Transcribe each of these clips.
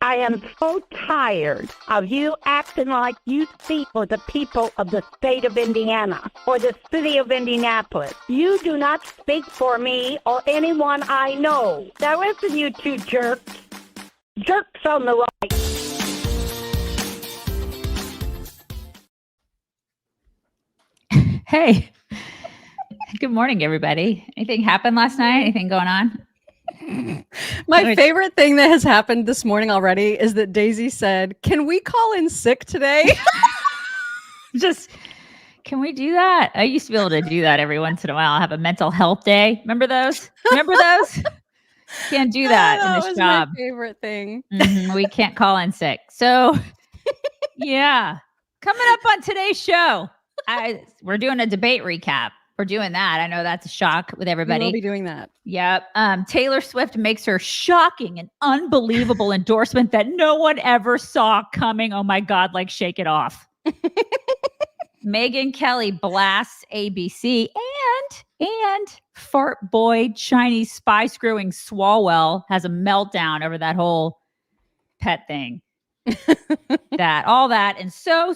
I am so tired of you acting like you speak for the people of the state of Indiana or the city of Indianapolis. You do not speak for me or anyone I know. Now listen, you two jerks. Jerks on the right. Hey. Good morning, everybody. Anything happened last night? Anything going on? My favorite thing that has happened this morning already is that Daisy said, "Can we call in sick today?" Just, can we do that? I used to be able to do that every once in a while. I'll have a mental health day. Remember those? Can't do that in this job. My favorite thing. We can't call in sick. So, yeah. Coming up on today's show, we're doing a debate recap. We're doing that. I know that's a shock with everybody. We'll be doing that. Yep. Taylor Swift makes her shocking and unbelievable endorsement that no one ever saw coming. Oh my God, like shake it off. Megyn Kelly blasts ABC and fart boy Chinese spy screwing Swalwell has a meltdown over that whole pet thing. All that and so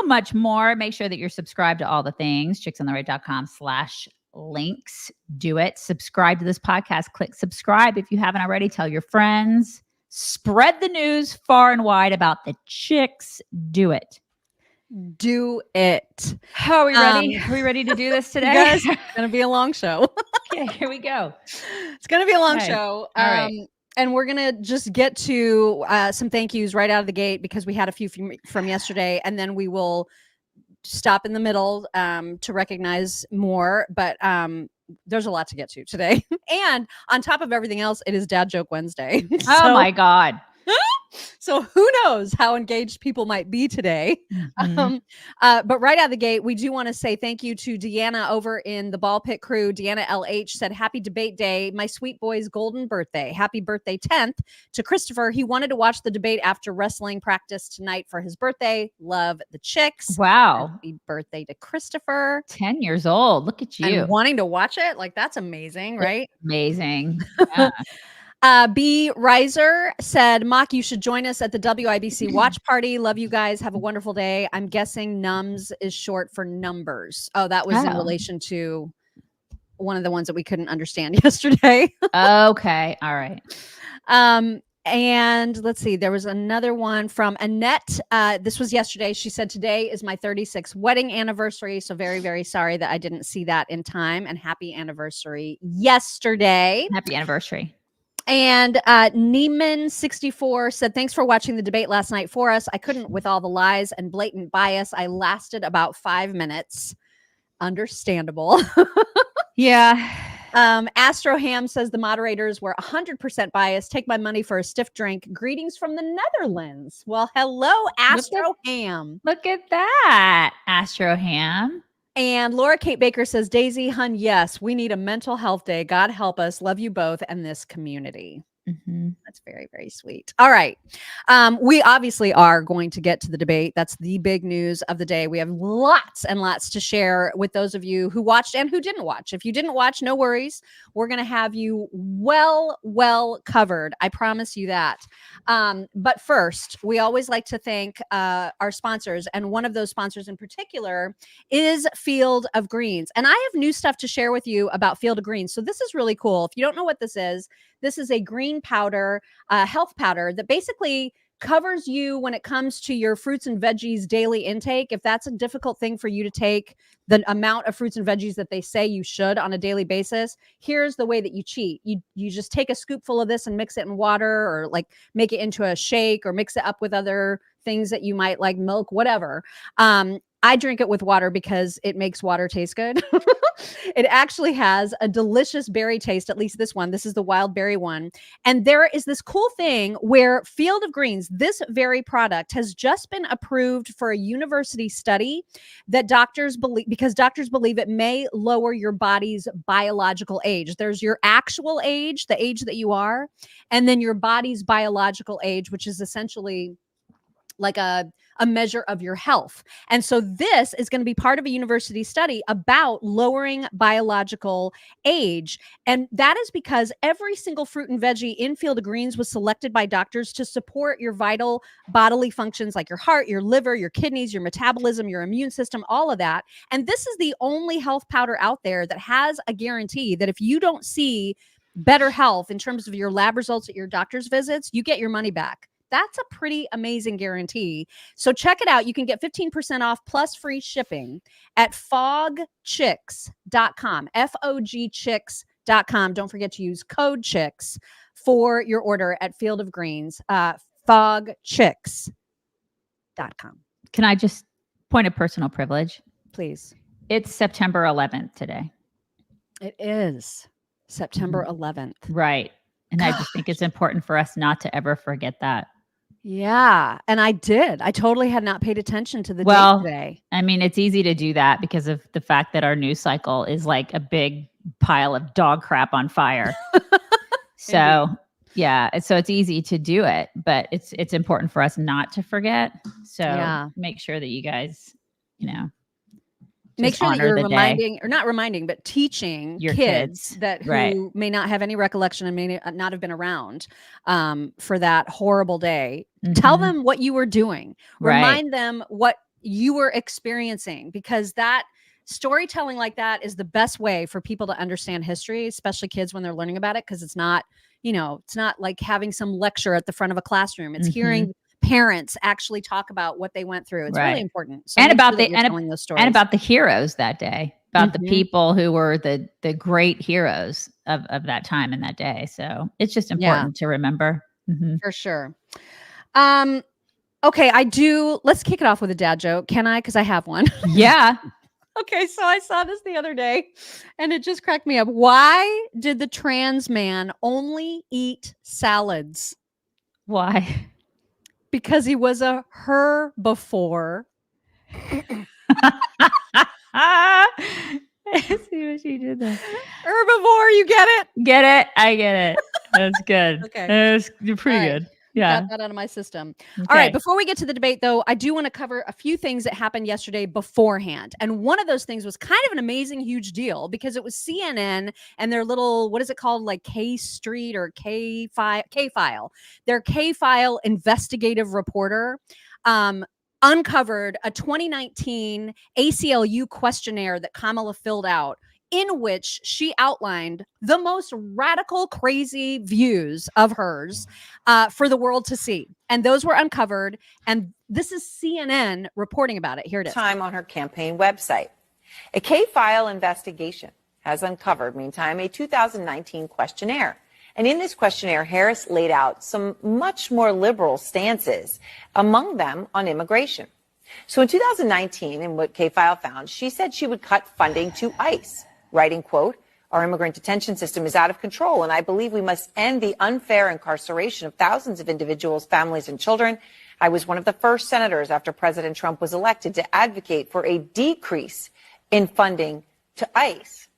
much more. Make sure that you're subscribed to all the things. chicksontheright.com/links. Do it. Subscribe to this podcast. Click subscribe if you haven't already. Tell your friends. Spread the news far and wide about the chicks. Do it. Do it. Are we ready? Are we ready to do this today? Guys, it's going to be a long show. Okay, here we go. It's going to be a long show. All right. And we're going to just get to some thank yous right out of the gate because we had a few from yesterday, and then we will stop in the middle to recognize more. But there's a lot to get to today. And on top of everything else, it is Dad Joke Wednesday. Oh, my God. So who knows how engaged people might be today. But right out of the gate, we do want to say thank you to Deanna over in the Ball Pit crew. Deanna LH said, "Happy debate day. My sweet boy's golden birthday. Happy birthday 10th to Christopher. He wanted to watch the debate after wrestling practice tonight for his birthday. Love the chicks." Wow. Happy birthday to Christopher. 10 years old. Look at you. And wanting to watch it. Like, that's amazing, right? Amazing. Yeah. B. Reiser said, "Mock, you should join us at the WIBC watch party. Love you guys. Have a wonderful day." I'm guessing NUMS is short for numbers. Oh, that was in relation to one of the ones that we couldn't understand yesterday. Okay. All right. And let's see, there was another one from Annette. This was yesterday. She said, "Today is my 36th wedding anniversary. So very, very sorry that I didn't see that in time. And happy anniversary yesterday." Happy anniversary. And Neiman64 said, "Thanks for watching the debate last night for us. I couldn't with all the lies and blatant bias. I lasted about 5 minutes." Understandable. Yeah. Astro Ham says, "The moderators were 100% biased. Take my money for a stiff drink. Greetings from the Netherlands." Well, hello, Astro Ham. Look at that, Astro Ham. And Laura Kate Baker says, "Daisy, hun, yes, we need a mental health day. God help us. Love you both and this community." That's very, very sweet. All right. We obviously are going to get to the debate. That's the big news of the day. We have lots and lots to share with those of you who watched and who didn't watch. If you didn't watch, no worries. We're going to have you well covered. I promise you that. But first, we always like to thank our sponsors. And one of those sponsors in particular is Field of Greens. And I have new stuff to share with you about Field of Greens. So this is really cool. If you don't know what this is a green powder, health powder that basically covers you when it comes to your fruits and veggies daily intake. If that's a difficult thing for you to take, the amount of fruits and veggies that they say you should on a daily basis, here's the way that you cheat. You just take a scoopful of this and mix it in water, or like make it into a shake, or mix it up with other things that you might like, milk, whatever. I drink it with water because it makes water taste good. It actually has a delicious berry taste, at least this one. This is the wild berry one. And there is this cool thing where Field of Greens, this very product, has just been approved for a university study that doctors believe, because doctors believe it may lower your body's biological age. There's your actual age, the age that you are, and then your body's biological age, which is essentially like a measure of your health. And so this is going to be part of a university study about lowering biological age. And that is because every single fruit and veggie in Field of Greens was selected by doctors to support your vital bodily functions like your heart, your liver, your kidneys, your metabolism, your immune system, all of that. And this is the only health powder out there that has a guarantee that if you don't see better health in terms of your lab results at your doctor's visits, you get your money back. That's a pretty amazing guarantee. So check it out. You can get 15% off plus free shipping at fogchicks.com, fogchicks.com. Don't forget to use code CHICKS for your order at Field of Greens, fogchicks.com. Can I just point a personal privilege? Please. It's September 11th today. It is September 11th. Right. And I just think it's important for us not to ever forget that. Yeah. And I did. I totally had not paid attention to the date today. I mean, it's easy to do that because of the fact that our news cycle is like a big pile of dog crap on fire. So yeah, so it's easy to do it, but it's important for us not to forget. So make sure that you guys, make sure that you're reminding, or not reminding, but teaching your kids that who may not have any recollection and may not have been around for that horrible day. Tell them what you were doing. Remind them what you were experiencing, because that storytelling like that is the best way for people to understand history, especially kids when they're learning about it, because it's not, it's not like having some lecture at the front of a classroom. It's hearing parents actually talk about what they went through. It's really important. So and about about the heroes that day, about the people who were the great heroes of that time and that day. So it's just important to remember. For sure. Okay, let's kick it off with a dad joke. Can I? Because I have one. Yeah. Okay, so I saw this the other day and it just cracked me up. Why did the trans man only eat salads? Why? Because he was a her before. See what she did there. Herbivore, you get it? Get it? I get it. That's good. Okay. You're pretty good. Yeah. Got that out of my system. Okay. All right. Before we get to the debate, though, I do want to cover a few things that happened yesterday beforehand. And one of those things was kind of an amazing, huge deal because it was CNN and their little, what is it called? Like K Street or K File. Their K File investigative reporter uncovered a 2019 ACLU questionnaire that Kamala filled out, in which she outlined the most radical, crazy views of hers for the world to see. And those were uncovered. And this is CNN reporting about it. Here it is. Time on her campaign website. A K-File investigation has uncovered, meantime, a 2019 questionnaire. And in this questionnaire, Harris laid out some much more liberal stances, among them on immigration. So in 2019, in what K-File found, she said she would cut funding to ICE. Writing, quote, "Our immigrant detention system is out of control, and I believe we must end the unfair incarceration of thousands of individuals, families, and children. I was one of the first senators after President Trump was elected to advocate for a decrease in funding to ICE."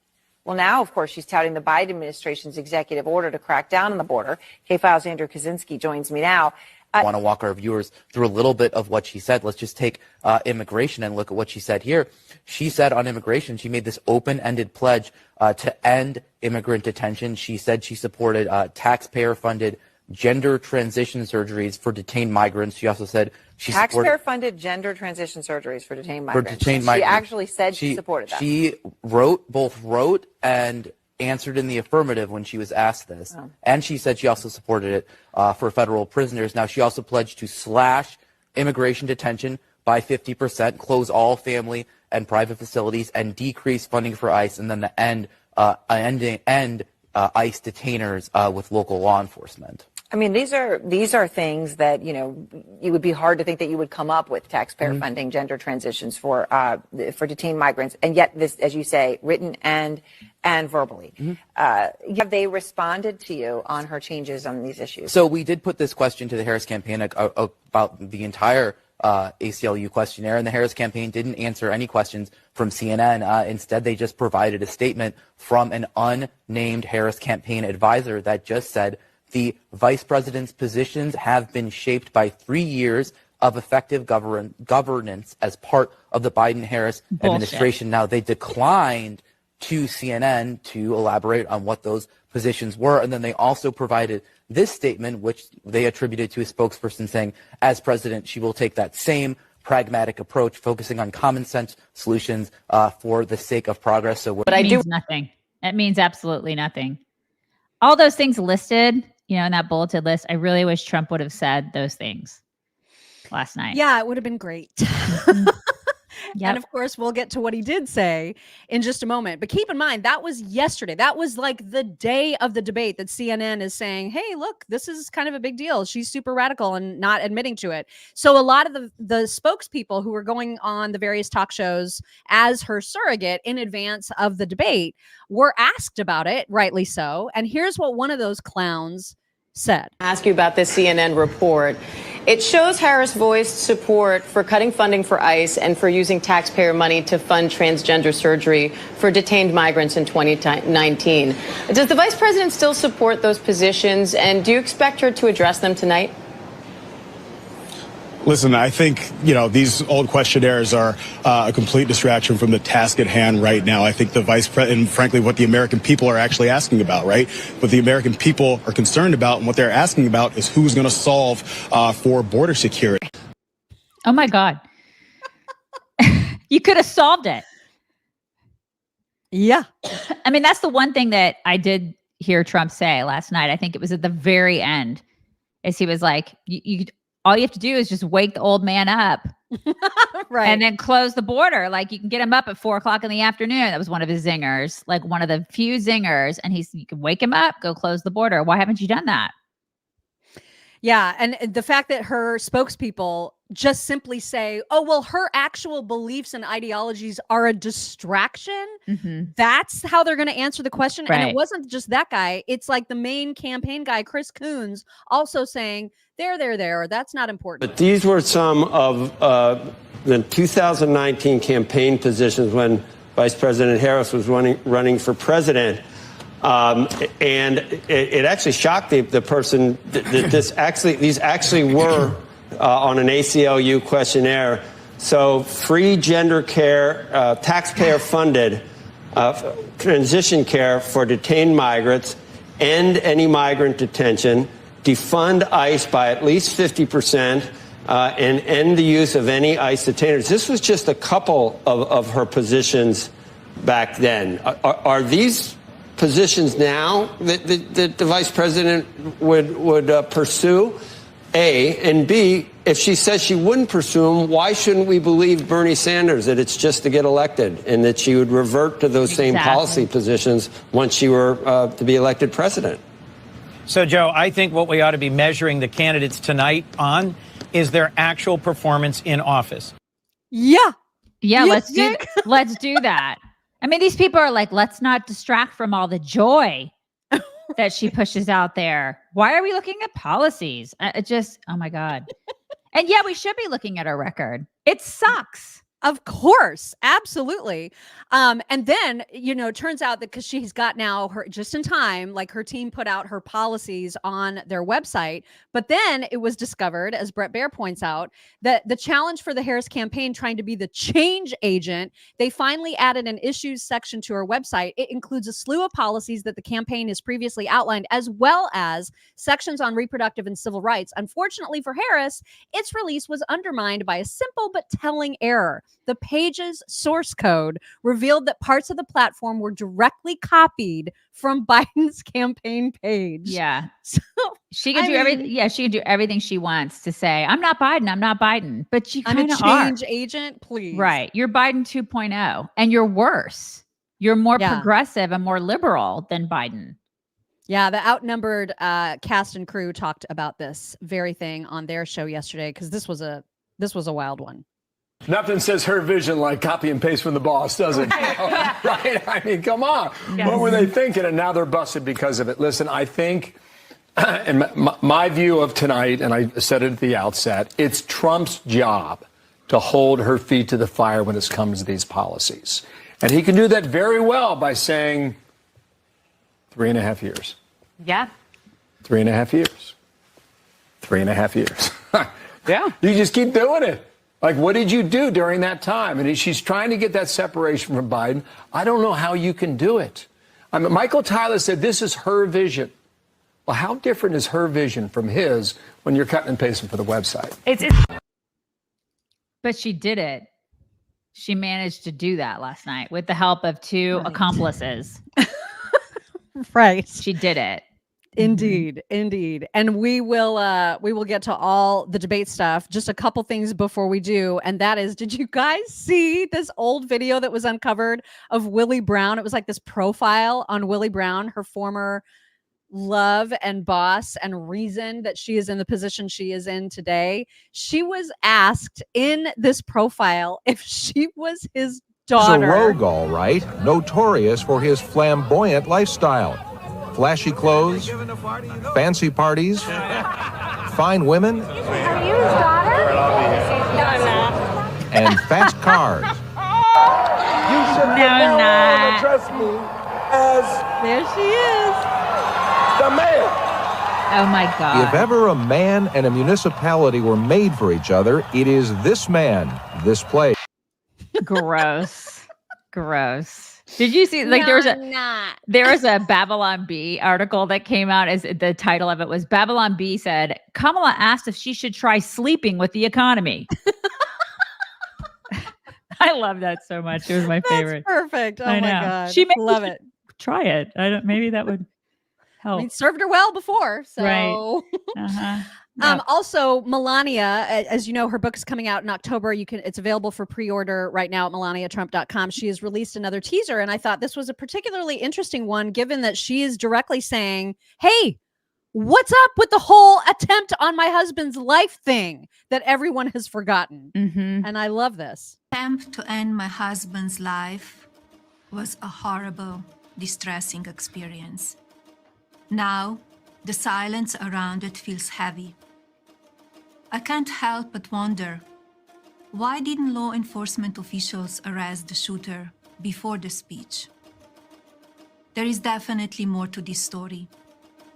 Well, now, of course, she's touting the Biden administration's executive order to crack down on the border. K-File's Andrew Kaczynski joins me now. I want to walk our viewers through a little bit of what she said. Let's just take immigration and look at what she said here. She said on immigration, she made this open-ended pledge to end immigrant detention. She said she supported taxpayer-funded gender transition surgeries for detained migrants. She also said she taxpayer-funded gender transition surgeries for detained migrants. She actually said she supported that. She both wrote and answered in the affirmative when she was asked this. And she said she also supported it for federal prisoners. Now, she also pledged to slash immigration detention by 50%, close all family and private facilities, and decrease funding for ICE, and then the end ICE detainers with local law enforcement. I mean, these are things that, it would be hard to think that you would come up with taxpayer funding gender transitions for detained migrants. And yet this, as you say, written and verbally. Have they responded to you on her changes on these issues? So we did put this question to the Harris campaign about the entire ACLU questionnaire, and the Harris campaign didn't answer any questions from CNN. Instead, they just provided a statement from an unnamed Harris campaign advisor that just said, "The vice president's positions have been shaped by 3 years of effective governance as part of the Biden-Harris administration. Now, they declined to CNN to elaborate on what those positions were. And then they also provided this statement, which they attributed to a spokesperson saying, as president, she will take that same pragmatic approach, focusing on common sense solutions for the sake of progress. So, but it means nothing. It means absolutely nothing. All those things listed, you know, in that bulleted list, I really wish Trump would have said those things last night. Yeah, it would have been great. Yep. And of course, we'll get to what he did say in just a moment. But keep in mind, that was yesterday. That was like the day of the debate that CNN is saying, hey, look, this is kind of a big deal. She's super radical and not admitting to it. So a lot of the spokespeople who were going on the various talk shows as her surrogate in advance of the debate were asked about it, rightly so. And here's what one of those clowns said. Ask you about this CNN report. It shows Harris voiced support for cutting funding for ICE and for using taxpayer money to fund transgender surgery for detained migrants in 2019. Does the vice president still support those positions, and do you expect her to address them tonight? Listen, I think, you know, these old questionnaires are a complete distraction from the task at hand right now. I think the vice president, and frankly, what the American people are actually asking about, right? What the American people are concerned about and what they're asking about is who's going to solve for border security. Oh, my God. You could have solved it. Yeah. I mean, that's the one thing that I did hear Trump say last night. I think it was at the very end, is he was like, all you have to do is just wake the old man up. Right. And then close the border. Like, you can get him up at 4:00 in the afternoon. That was one of his zingers, like one of the few zingers. And you can wake him up, go close the border. Why haven't you done that? Yeah. And the fact that her spokespeople just simply say, oh, well, her actual beliefs and ideologies are a distraction. Mm-hmm. That's how they're going to answer the question. Right. And it wasn't just that guy. It's like the main campaign guy, Chris Coons, also saying, there. That's not important. But these were some of the 2019 campaign positions when Vice President Harris was running for president. And it actually shocked the person that these actually were on an ACLU questionnaire. So free gender care, taxpayer funded transition care for detained migrants, end any migrant detention, defund ICE by at least 50%, and end the use of any ICE detainers. This was just a couple of her positions back then. Are these positions now that the vice president would pursue? A, and B, if she says she wouldn't pursue them, why shouldn't we believe Bernie Sanders that it's just to get elected and that she would revert to those same policy positions once she were to be elected president? So, Joe, I think what we ought to be measuring the candidates tonight on is their actual performance in office. Yeah. Let's do that. I mean, these people are like, let's not distract from all the joy that she pushes out there. Why are we looking at policies? It just, oh my God. And yeah, we should be looking at our record. It sucks. Of course. Absolutely. And then, it turns out that because she's got now her just in time, like her team put out her policies on their website. But then it was discovered, as Brett Baer points out, that the challenge for the Harris campaign trying to be the change agent, they finally added an issues section to her website. It includes a slew of policies that the campaign has previously outlined, as well as sections on reproductive and civil rights. Unfortunately for Harris, its release was undermined by a simple but telling error. The page's source code revealed that parts of the platform were directly copied from Biden's campaign page. Yeah. So she can do everything. Yeah, she can do everything she wants to say, I'm not Biden. But you kind of are. I'm a change agent, please. Right. You're Biden 2.0 and you're worse. You're more progressive and more liberal than Biden. Yeah, the outnumbered cast and crew talked about this very thing on their show yesterday because this was a wild one. Nothing says her vision like copy and paste from the boss, does it? Right? I mean, come on. Yes. What were they thinking? And now they're busted because of it. Listen, I think, and my view of tonight, and I said it at the outset, it's Trump's job to hold her feet to the fire when it comes to these policies. And he can do that very well by saying 3.5 years. Yeah. 3.5 years. 3.5 years. Yeah. You just keep doing it. Like, what did you do during that time? And she's trying to get that separation from Biden. I don't know how you can do it. I mean, Michael Tyler said this is her vision. Well, how different is her vision from his when you're cutting and pasting for the website? But she did it. She managed to do that last night with the help of two accomplices. Right. She did it. Indeed, indeed. And we will get to all the debate stuff. Just a couple things before we do, and that is, did you guys see this old video that was uncovered of Willie Brown? It was like this profile on Willie Brown, her former love and boss and reason that she is in the position she is in today. She was asked in this profile if she was his daughter. He's a rogue, all right, notorious for his flamboyant lifestyle. Flashy clothes, fancy parties, fine women, Are you his daughter? and fast cars. You should not. address me as There she is. the man. Oh my God. If ever a man and a municipality were made for each other, it is this man, this place. Gross. Gross. Did you see, like, there was a Babylon Bee article that came out, as the title of it was Babylon Bee said, Kamala asked if she should try sleeping with the economy. I love that so much. It was my favorite. Perfect. Oh I my know. God. She made love it. Try it. Maybe that would help. I mean, served her well before. So Right. Uh-huh. Also, Melania, as you know, her book is coming out in October. It's available for pre-order right now at melaniatrump.com. She has released another teaser, and I thought this was a particularly interesting one, given that she is directly saying, hey, what's up with the whole attempt on my husband's life thing that everyone has forgotten? Mm-hmm. And I love this. Attempt to end my husband's life was a horrible, distressing experience. Now, the silence around it feels heavy. I can't help but wonder, why didn't law enforcement officials arrest the shooter before the speech? There is definitely more to this story,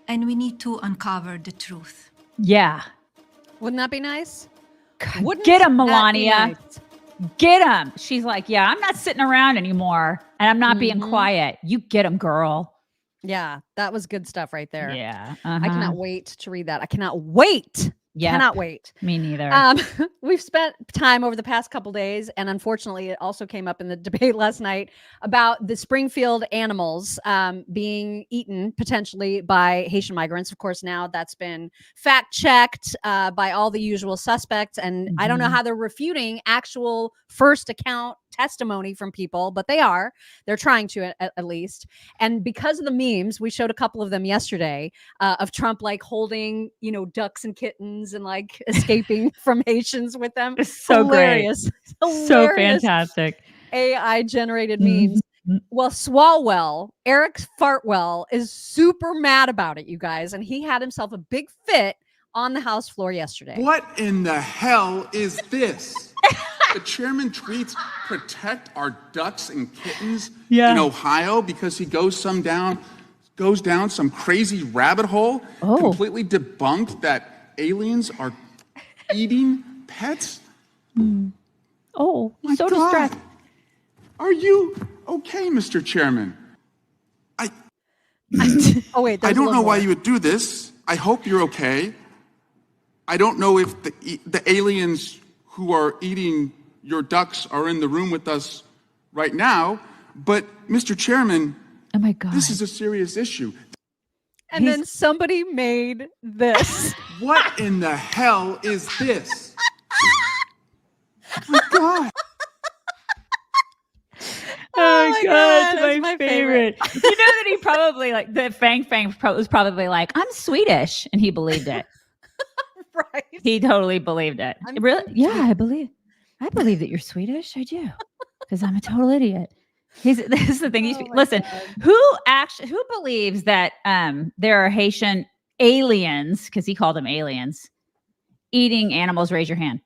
and we need to uncover the truth. Yeah. Wouldn't that be nice? Wouldn't get him, that be Melania. nice? Get him. She's like, yeah, I'm not sitting around anymore, and I'm not being quiet. You get him, girl. Yeah, that was good stuff right there. Yeah. I cannot wait to read that. I cannot wait. Yeah. Cannot wait. Me neither. We've spent time over the past couple days, and unfortunately, it also came up in the debate last night about the Springfield animals being eaten potentially by Haitian migrants. Of course, now that's been fact checked by all the usual suspects, and I don't know how they're refuting actual first account testimony from people, but they're trying to at least. And because of the memes, we showed a couple of them yesterday of Trump like holding, ducks and kittens and like escaping from Haitians with them. It's so hilarious. Great. So fantastic. AI generated memes. Well, Swalwell, Eric Fartwell, is super mad about it, you guys. And he had himself a big fit on the House floor yesterday. What in the hell is this? The chairman tweets, protect our ducks and kittens in Ohio because he goes down some crazy rabbit hole, completely debunked that aliens are eating pets. Oh, my so God. distracted. Are you okay, Mr. Chairman? Oh, wait. I don't know why you would do this. I hope you're okay. I don't know if the aliens who are eating your ducks are in the room with us right now, but Mr. Chairman, oh my God, this is a serious issue. And then somebody made this. What in the hell is this? Oh my God. Oh my God, it's my favorite. You know that he probably the Fang was probably like, I'm Swedish, and he believed it. Right. He totally believed it. Really? Yeah, I believe that you're Swedish. I do, because I'm a total idiot. This is the thing. Listen, God. who believes that there are Haitian aliens, because he called them aliens, eating animals? Raise your hand.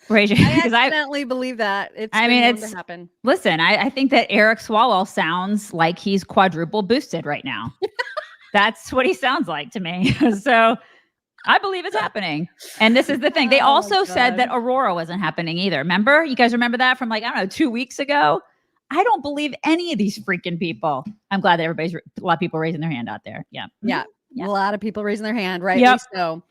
Raise your hand. I accidentally believe that. It's to happen. Listen, I think that Eric Swalwell sounds like he's quadruple boosted right now. That's what he sounds like to me. So I believe it's happening. And this is the thing. They also said that Aurora wasn't happening either. Remember? You guys remember that from like, I don't know, 2 weeks ago? I don't believe any of these freaking people. I'm glad that a lot of people raising their hand out there. Yeah. Yeah. A lot of people raising their hand, right? Yep. So,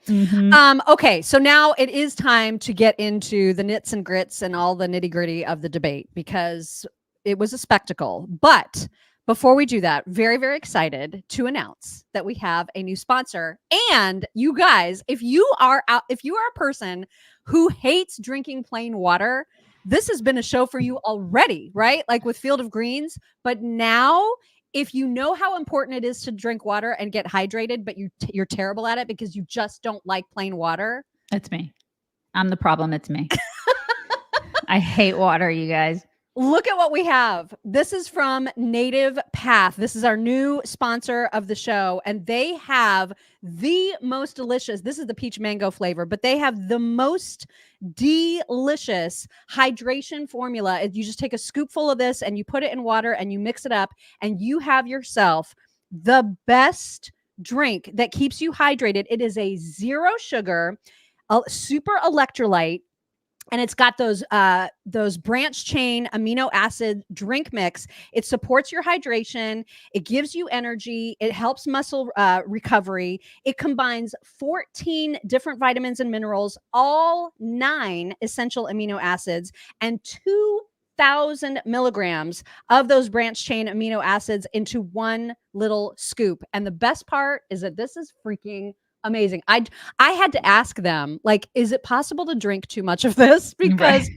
okay. So now it is time to get into the nits and grits and all the nitty gritty of the debate because it was a spectacle. But before we do that, very, very excited to announce that we have a new sponsor. And you guys, if you are a person who hates drinking plain water, this has been a show for you already, right? Like with Field of Greens. But now, if you know how important it is to drink water and get hydrated, but you're terrible at it because you just don't like plain water. It's me. I'm the problem. It's me. I hate water, you guys. Look at what we have. This is from NativePath. This is our new sponsor of the show. And they have the most delicious, this is the peach mango flavor, but they have the most delicious hydration formula. You just take a scoopful of this and you put it in water and you mix it up and you have yourself the best drink that keeps you hydrated. It is a zero sugar, super electrolyte. And it's got those branch chain amino acid drink mix. It supports your hydration. It gives you energy. It helps muscle recovery. It combines 14 different vitamins and minerals, all 9 essential amino acids, and 2,000 milligrams of those branch chain amino acids into one little scoop. And the best part is that this is freaking amazing. I had to ask them, like, is it possible to drink too much of this? Because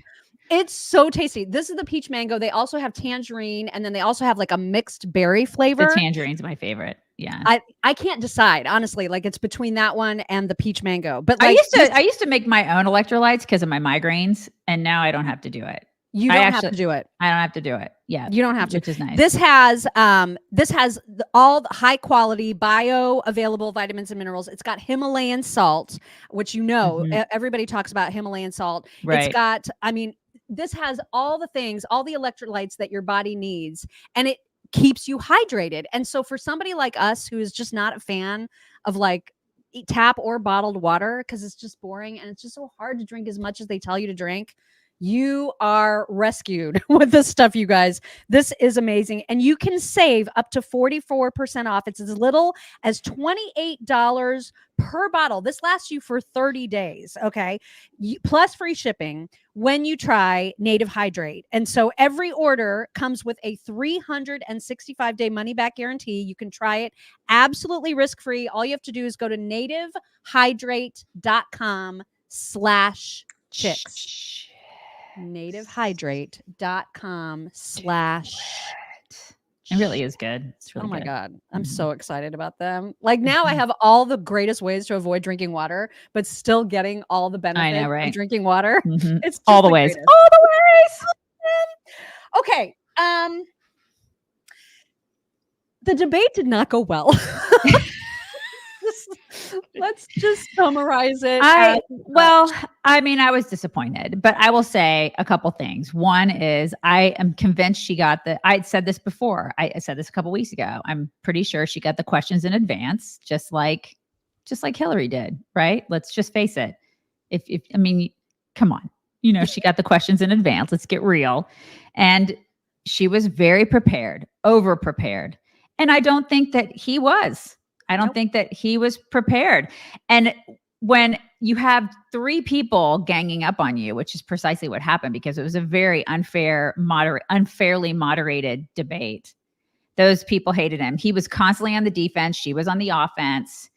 it's so tasty. This is the peach mango. They also have tangerine, and then they also have like a mixed berry flavor. The tangerine's my favorite. Yeah. I can't decide, honestly. Like, it's between that one and the peach mango. But I like, used to make my own electrolytes because of my migraines, and now I don't have to do it. You don't have to do it. I don't have to do it. Yeah. You don't have to. Which is nice. This has all the high quality bioavailable vitamins and minerals. It's got Himalayan salt, which everybody talks about Himalayan salt. Right. It's got, this has all the things, all the electrolytes that your body needs, and it keeps you hydrated. And so for somebody like us who is just not a fan of like tap or bottled water, because it's just boring and it's just so hard to drink as much as they tell you to drink, you are rescued with this stuff, you guys. This is amazing. And you can save up to 44% off. It's as little as $28 per bottle. This lasts you for 30 days, okay? Plus free shipping when you try Native Hydrate. And so every order comes with a 365-day money-back guarantee. You can try it absolutely risk-free. All you have to do is go to nativehydrate.com/chicks. nativehydrate.com/ It really is good. It's really oh my good. God. I'm so excited about them. Like now I have all the greatest ways to avoid drinking water, but still getting all the benefits of drinking water. It's all the ways. Greatest. All the ways. Okay. The debate did not go well. Let's just summarize it. I was disappointed, but I will say a couple things. One is I am convinced she got I said this before. I said this a couple weeks ago. I'm pretty sure she got the questions in advance, just like Hillary did, right? Let's just face it. Come on. She got the questions in advance. Let's get real. And she was very prepared, over prepared. And I don't think that he was. I don't think that he was prepared. And when you have 3 people ganging up on you, which is precisely what happened because it was a very unfairly moderated debate. Those people hated him. He was constantly on the defense. She was on the offense,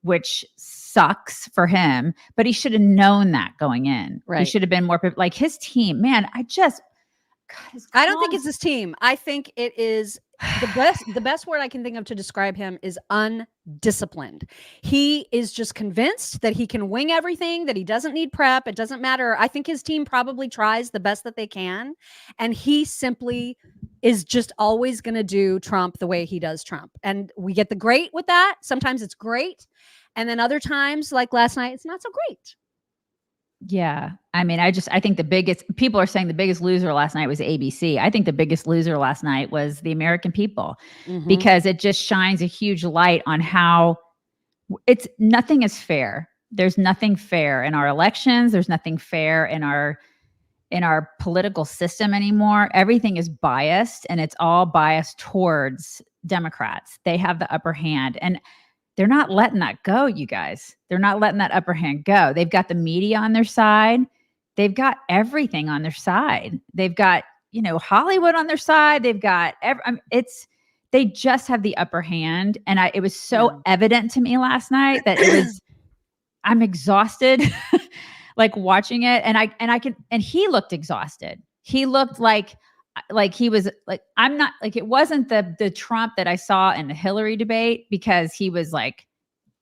which sucks for him. But he should have known that going in. Right. He should have been more like his team. Man, I don't think it's his team. I think it is the best word I can think of to describe him is undisciplined. He is just convinced that he can wing everything, that he doesn't need prep. It doesn't matter. I think his team probably tries the best that they can. And he simply is just always going to do Trump the way he does Trump. And we get the great with that. Sometimes it's great. And then other times, like last night, it's not so great. Yeah. I think people are saying the biggest loser last night was ABC. I think the biggest loser last night was the American people because it just shines a huge light on how nothing is fair. There's nothing fair in our elections. There's nothing fair in our political system anymore. Everything is biased, and it's all biased towards Democrats. They have the upper hand, and they're not letting that go, you guys. They're not letting that upper hand go. They've got the media on their side. They've got everything on their side. They've got, Hollywood on their side. They've got they just have the upper hand. And it was so evident to me last night that I'm exhausted, like watching it. And he looked exhausted. He looked like he was like, I'm not like, it wasn't the Trump that I saw in the Hillary debate, because he was like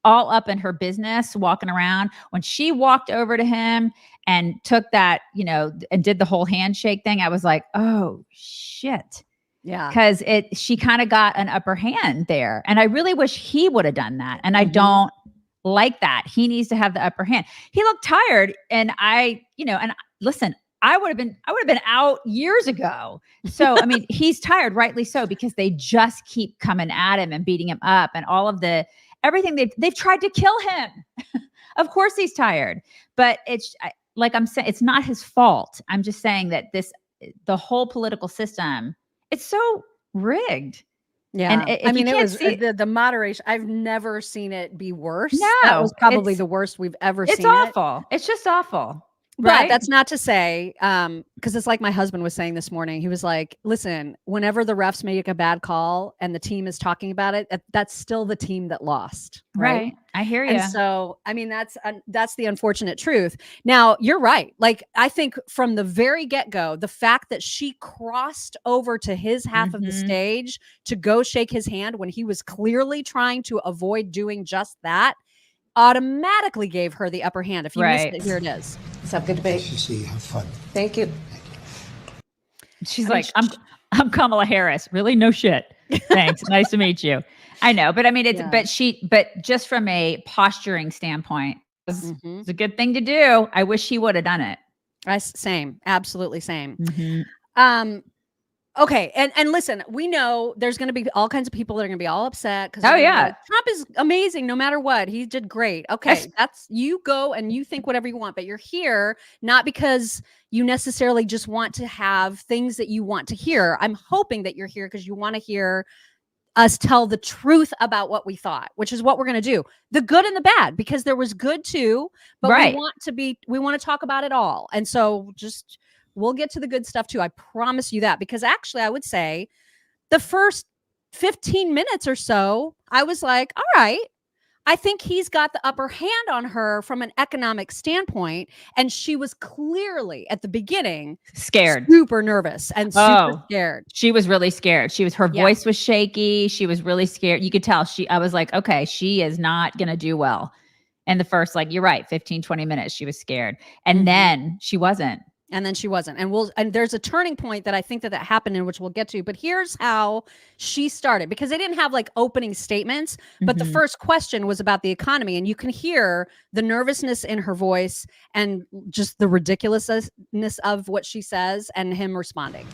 all up in her business walking around. When she walked over to him and took that, and did the whole handshake thing, I was like, oh shit. Yeah. Because she kind of got an upper hand there. And I really wish he would have done that. And I don't like that. He needs to have the upper hand. He looked tired. And listen, I would have been out years ago. So, I mean, he's tired, rightly so, because they just keep coming at him and beating him up, and all of everything they've tried to kill him. Of course he's tired, but I'm saying, it's not his fault. I'm just saying that the whole political system, it's so rigged. Yeah. And I mean, it was the moderation. I've never seen it be worse. No, that was probably the worst we've ever seen. It's awful. It's just awful. But Right. that's not to say, because it's like my husband was saying this morning. He was like, listen, whenever the refs make a bad call and the team is talking about it, that's still the team that lost. Right. I hear you. And so, I mean, that's the unfortunate truth. Now, you're right. Like, I think from the very get-go, the fact that she crossed over to his half of the stage to go shake his hand when he was clearly trying to avoid doing just that automatically gave her the upper hand. If you missed it, here it is. Let's have a good debate. See, have fun. Thank you. She's like, I'm Kamala Harris. Really? No shit. Thanks. Nice to meet you. I know, but I mean, but just from a posturing standpoint, it's a good thing to do. I wish he would have done it. Same. Absolutely same. Okay. And listen, we know there's going to be all kinds of people that are going to be all upset. Because Trump is amazing no matter what. He did great. Okay. You go and you think whatever you want, but you're here not because you necessarily just want to have things that you want to hear. I'm hoping that you're here because you want to hear us tell the truth about what we thought, which is what we're going to do. The good and the bad, because there was good too, but we want to talk about it all. And so we'll get to the good stuff too. I promise you that, because actually I would say the first 15 minutes or so, I was like, all right, I think he's got the upper hand on her from an economic standpoint. And she was clearly at the beginning scared, super nervous and super scared. She was really scared. Her voice was shaky. She was really scared. You could tell I was like, okay, she is not going to do well. And the first, you're right, 15, 20 minutes, she was scared. And then she wasn't. And then she wasn't. And there's a turning point that I think that happened in, which we'll get to. But here's how she started, because they didn't have opening statements, but the first question was about the economy. And you can hear the nervousness in her voice and just the ridiculousness of what she says and him responding.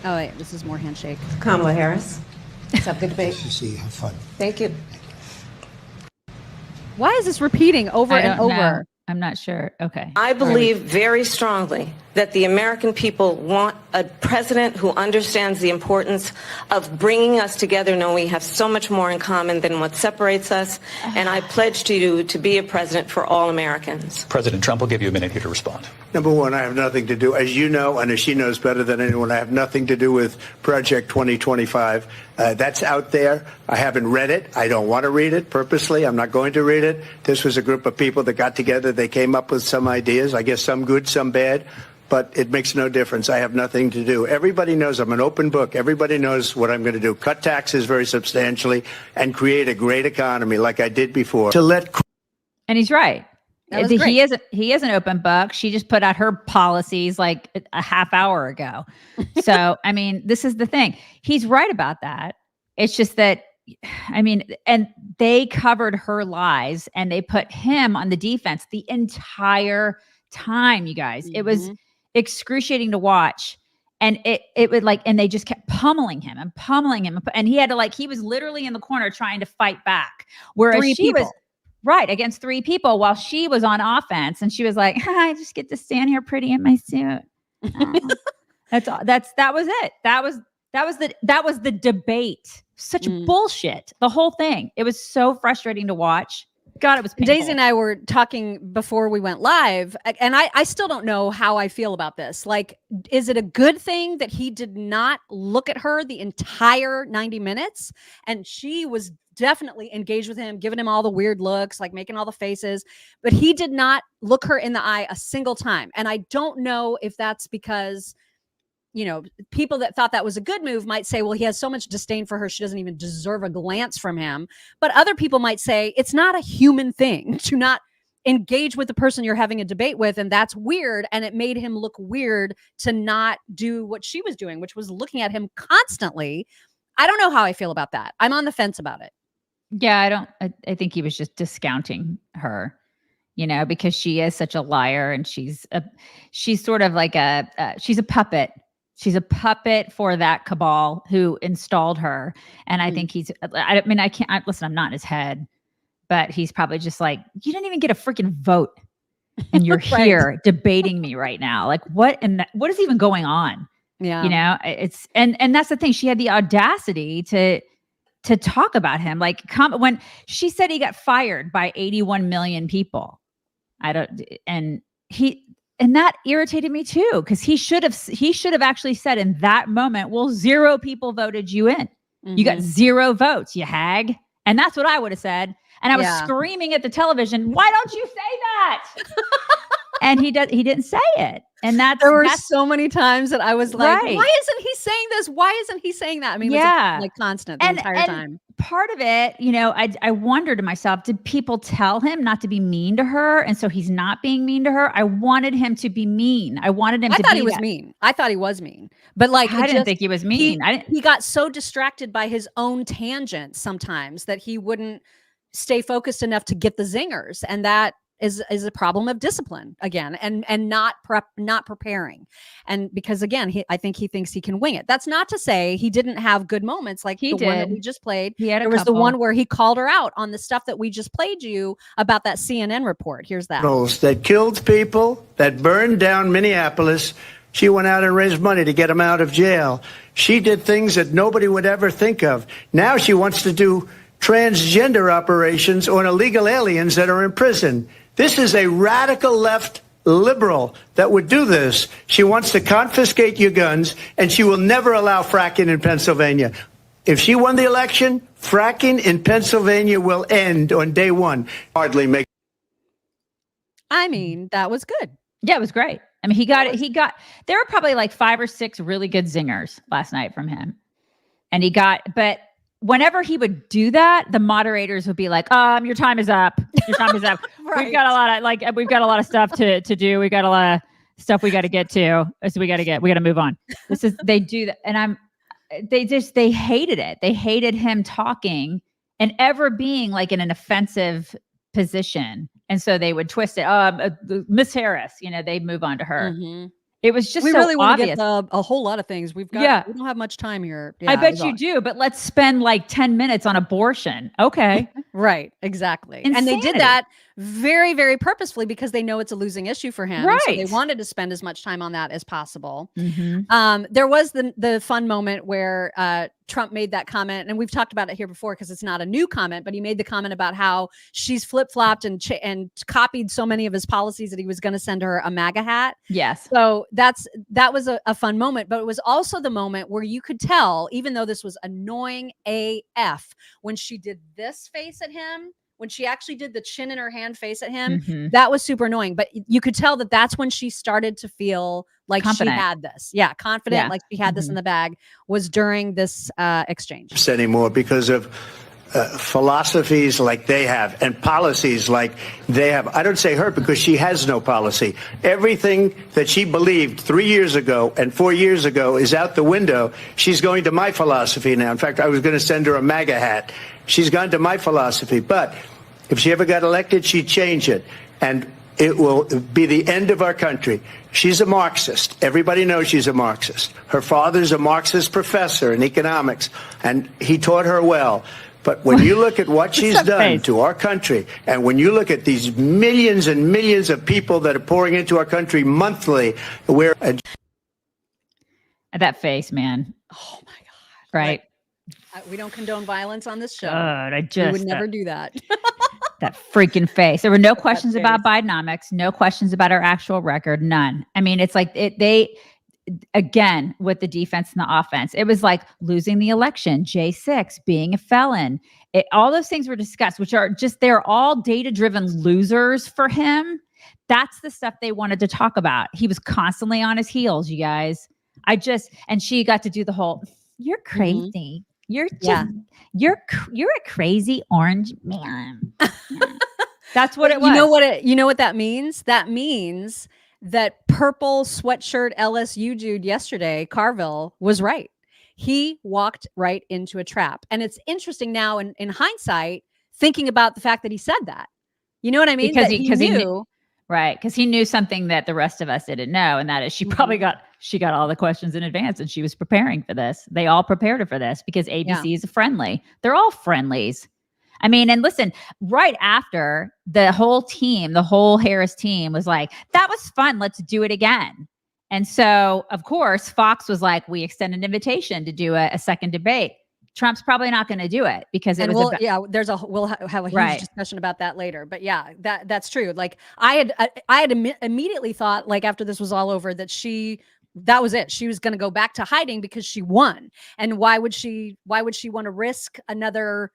Oh, wait, this is more handshake. Kamala Harris. Let's have a good debate. See, have fun. Thank you. Why is this repeating over and over? Know. I'm not sure. Okay. I believe very strongly that the American people want a president who understands the importance of bringing us together, knowing we have so much more in common than what separates us. And I pledge to you to be a president for all Americans. President Trump will give you a minute here to respond. Number one, I have nothing to do, as you know, and as she knows better than anyone, I have nothing to do with Project 2025. That's out there. I haven't read it. I don't want to read it purposely. I'm not going to read it. This was a group of people that got together. They came up with some ideas, I guess some good, some bad. But it makes no difference. I have nothing to do. Everybody knows I'm an open book. Everybody knows what I'm going to do. Cut taxes very substantially and create a great economy like I did before. And he's right. He is an open book. She just put out her policies like a half hour ago. So, I mean, this is the thing. He's right about that. It's just that, I mean, and they covered her lies and they put him on the defense the entire time, you guys. It was excruciating to watch. And it would and they just kept pummeling him. And he had to he was literally in the corner trying to fight back. Whereas Right, against 3 people while she was on offense, and she was like, I just get to stand here pretty in my suit. That was it. That was the debate. Such bullshit. The whole thing. It was so frustrating to watch. God, it was painful. Daisy and I were talking before we went live, and I still don't know how I feel about this. Like, is it a good thing that he did not look at her the entire 90 minutes? And she was definitely engaged with him, giving him all the weird looks, like making all the faces, but he did not look her in the eye a single time. And I don't know if that's because, you know, people that thought that was a good move might say, well, he has so much disdain for her, she doesn't even deserve a glance from him. But other people might say it's not a human thing to not engage with the person you're having a debate with, and that's weird. And it made him look weird to not do what she was doing, which was looking at him constantly. I don't know how I feel about that. I'm on the fence about it. Yeah, I think he was just discounting her, you know, because she is such a liar, and she's sort of like she's a puppet. She's a puppet for that cabal who installed her. And I think listen, I'm not in his head, but he's probably just like, you didn't even get a freaking vote and you're Right. here debating me right now. Like what is even going on? Yeah. You know, it's, and that's the thing. She had the audacity to talk about him. Like when she said he got fired by 81 million people, and that irritated me too, because he should have actually said in that moment, well, 0 people voted you in. You got 0 votes, you hag. And that's what I would have said. And I was screaming at the television, why don't you say that? And he didn't say it. And there were so many times that I was like, Right. why isn't he saying this? Why isn't he saying that? I mean, it was like constant the entire time. Part of it, you know, I wondered to myself, did people tell him not to be mean to her? And so he's not being mean to her. I wanted him to be mean. I thought he was mean. I thought he was mean. But like, I didn't think he was mean. He got so distracted by his own tangents sometimes that he wouldn't stay focused enough to get the zingers. And that is a problem of discipline again, and not preparing. And because again, I think he thinks he can wing it. That's not to say he didn't have good moments like the one that we just played. There was the one where he called her out on the stuff that we just played you about that CNN report. Here's that. That killed people, that burned down Minneapolis. She went out and raised money to get him out of jail. She did things that nobody would ever think of. Now she wants to do transgender operations on illegal aliens that are in prison. This is a radical left liberal that would do this. She wants to confiscate your guns, and she will never allow fracking in Pennsylvania. If she won the election, fracking in Pennsylvania will end on day 1. Hardly make. I mean, that was good. Yeah, it was great. I mean, there were probably like 5 or 6 really good zingers last night from him. But whenever he would do that, the moderators would be like, your time is up. Your time is up. Right. We've got a lot of stuff to do. We got a lot of stuff we got to get to. So we got to move on. They do that. And they hated it. They hated him talking and ever being like in an offensive position. And so they would twist it. Miss Harris, you know, they'd move on to her. Mm-hmm. It was just we so really want to obvious. get a whole lot of things. We don't have much time here. I bet you do, but let's spend like 10 minutes on abortion. Okay. Right. Exactly. Insanity. And they did that very, very purposefully because they know it's a losing issue for him. Right. So they wanted to spend as much time on that as possible. Mm-hmm. There was the fun moment where Trump made that comment, and we've talked about it here before because it's not a new comment, but he made the comment about how she's flip-flopped and copied so many of his policies that he was going to send her a MAGA hat. Yes. So that was a fun moment, but it was also the moment where you could tell, even though this was annoying AF, when she did this face at him, when she actually did the chin in her hand face at him, that was super annoying. But you could tell that that's when she started to feel like confident. She had this. Yeah, confident, like she had this in the bag, was during this exchange. Anymore because of philosophies like they have and policies like they have. I don't say her because she has no policy. Everything that she believed 3 years ago and 4 years ago is out the window. She's going to my philosophy now. In fact, I was going to send her a MAGA hat. She's gone to my philosophy. But if she ever got elected, she'd change it. And it will be the end of our country. She's a Marxist. Everybody knows she's a Marxist. Her father's a Marxist professor in economics, and he taught her well. But when you look at what she's done to our country, and when you look at these millions and millions of people that are pouring into our country monthly, that face, man. Oh my God. Right. We don't condone violence on this show. God, we would never do that. That freaking face. There were no questions about Bidenomics, no questions about our actual record, none. I mean, it's like they again with the defense and the offense. It was like losing the election, J6, being a felon. All those things were discussed, which are just they're all data-driven losers for him. That's the stuff they wanted to talk about. He was constantly on his heels, you guys. And she got to do the whole, you're crazy. You're just, you're a crazy orange man. That's what it was. You know what that means? That means that purple sweatshirt LSU dude yesterday, Carville, was right. He walked right into a trap. And it's interesting now in hindsight, thinking about the fact that he said that. You know what I mean? Because he knew. Right. Because he knew something that the rest of us didn't know. And that is she probably got all the questions in advance and she was preparing for this. They all prepared her for this because ABC is a friendly. They're all friendlies. I mean, and listen, right after the whole Harris team was like, that was fun. Let's do it again. And so, of course, Fox was like, we extend an invitation to do a second debate. Trump's probably not going to do it because we'll have a huge discussion about that later. But yeah, that's true. Like I had immediately thought, like after this was all over, that that was it. She was going to go back to hiding because she won. And why would she want to risk another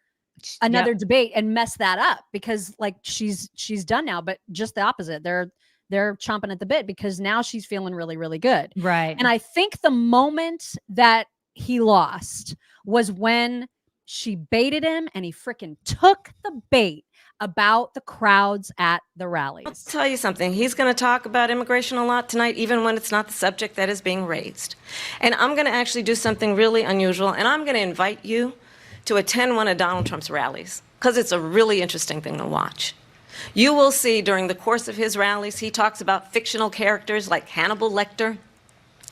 debate and mess that up? Because like she's done now, but just the opposite. They're chomping at the bit because now she's feeling really, really good. Right. And I think the moment that he lost was when she baited him and he freaking took the bait about the crowds at the rallies. I'll tell you something. He's going to talk about immigration a lot tonight, even when it's not the subject that is being raised. And I'm going to actually do something really unusual, and I'm going to invite you to attend one of Donald Trump's rallies because it's a really interesting thing to watch. You will see during the course of his rallies, he talks about fictional characters like Hannibal Lecter.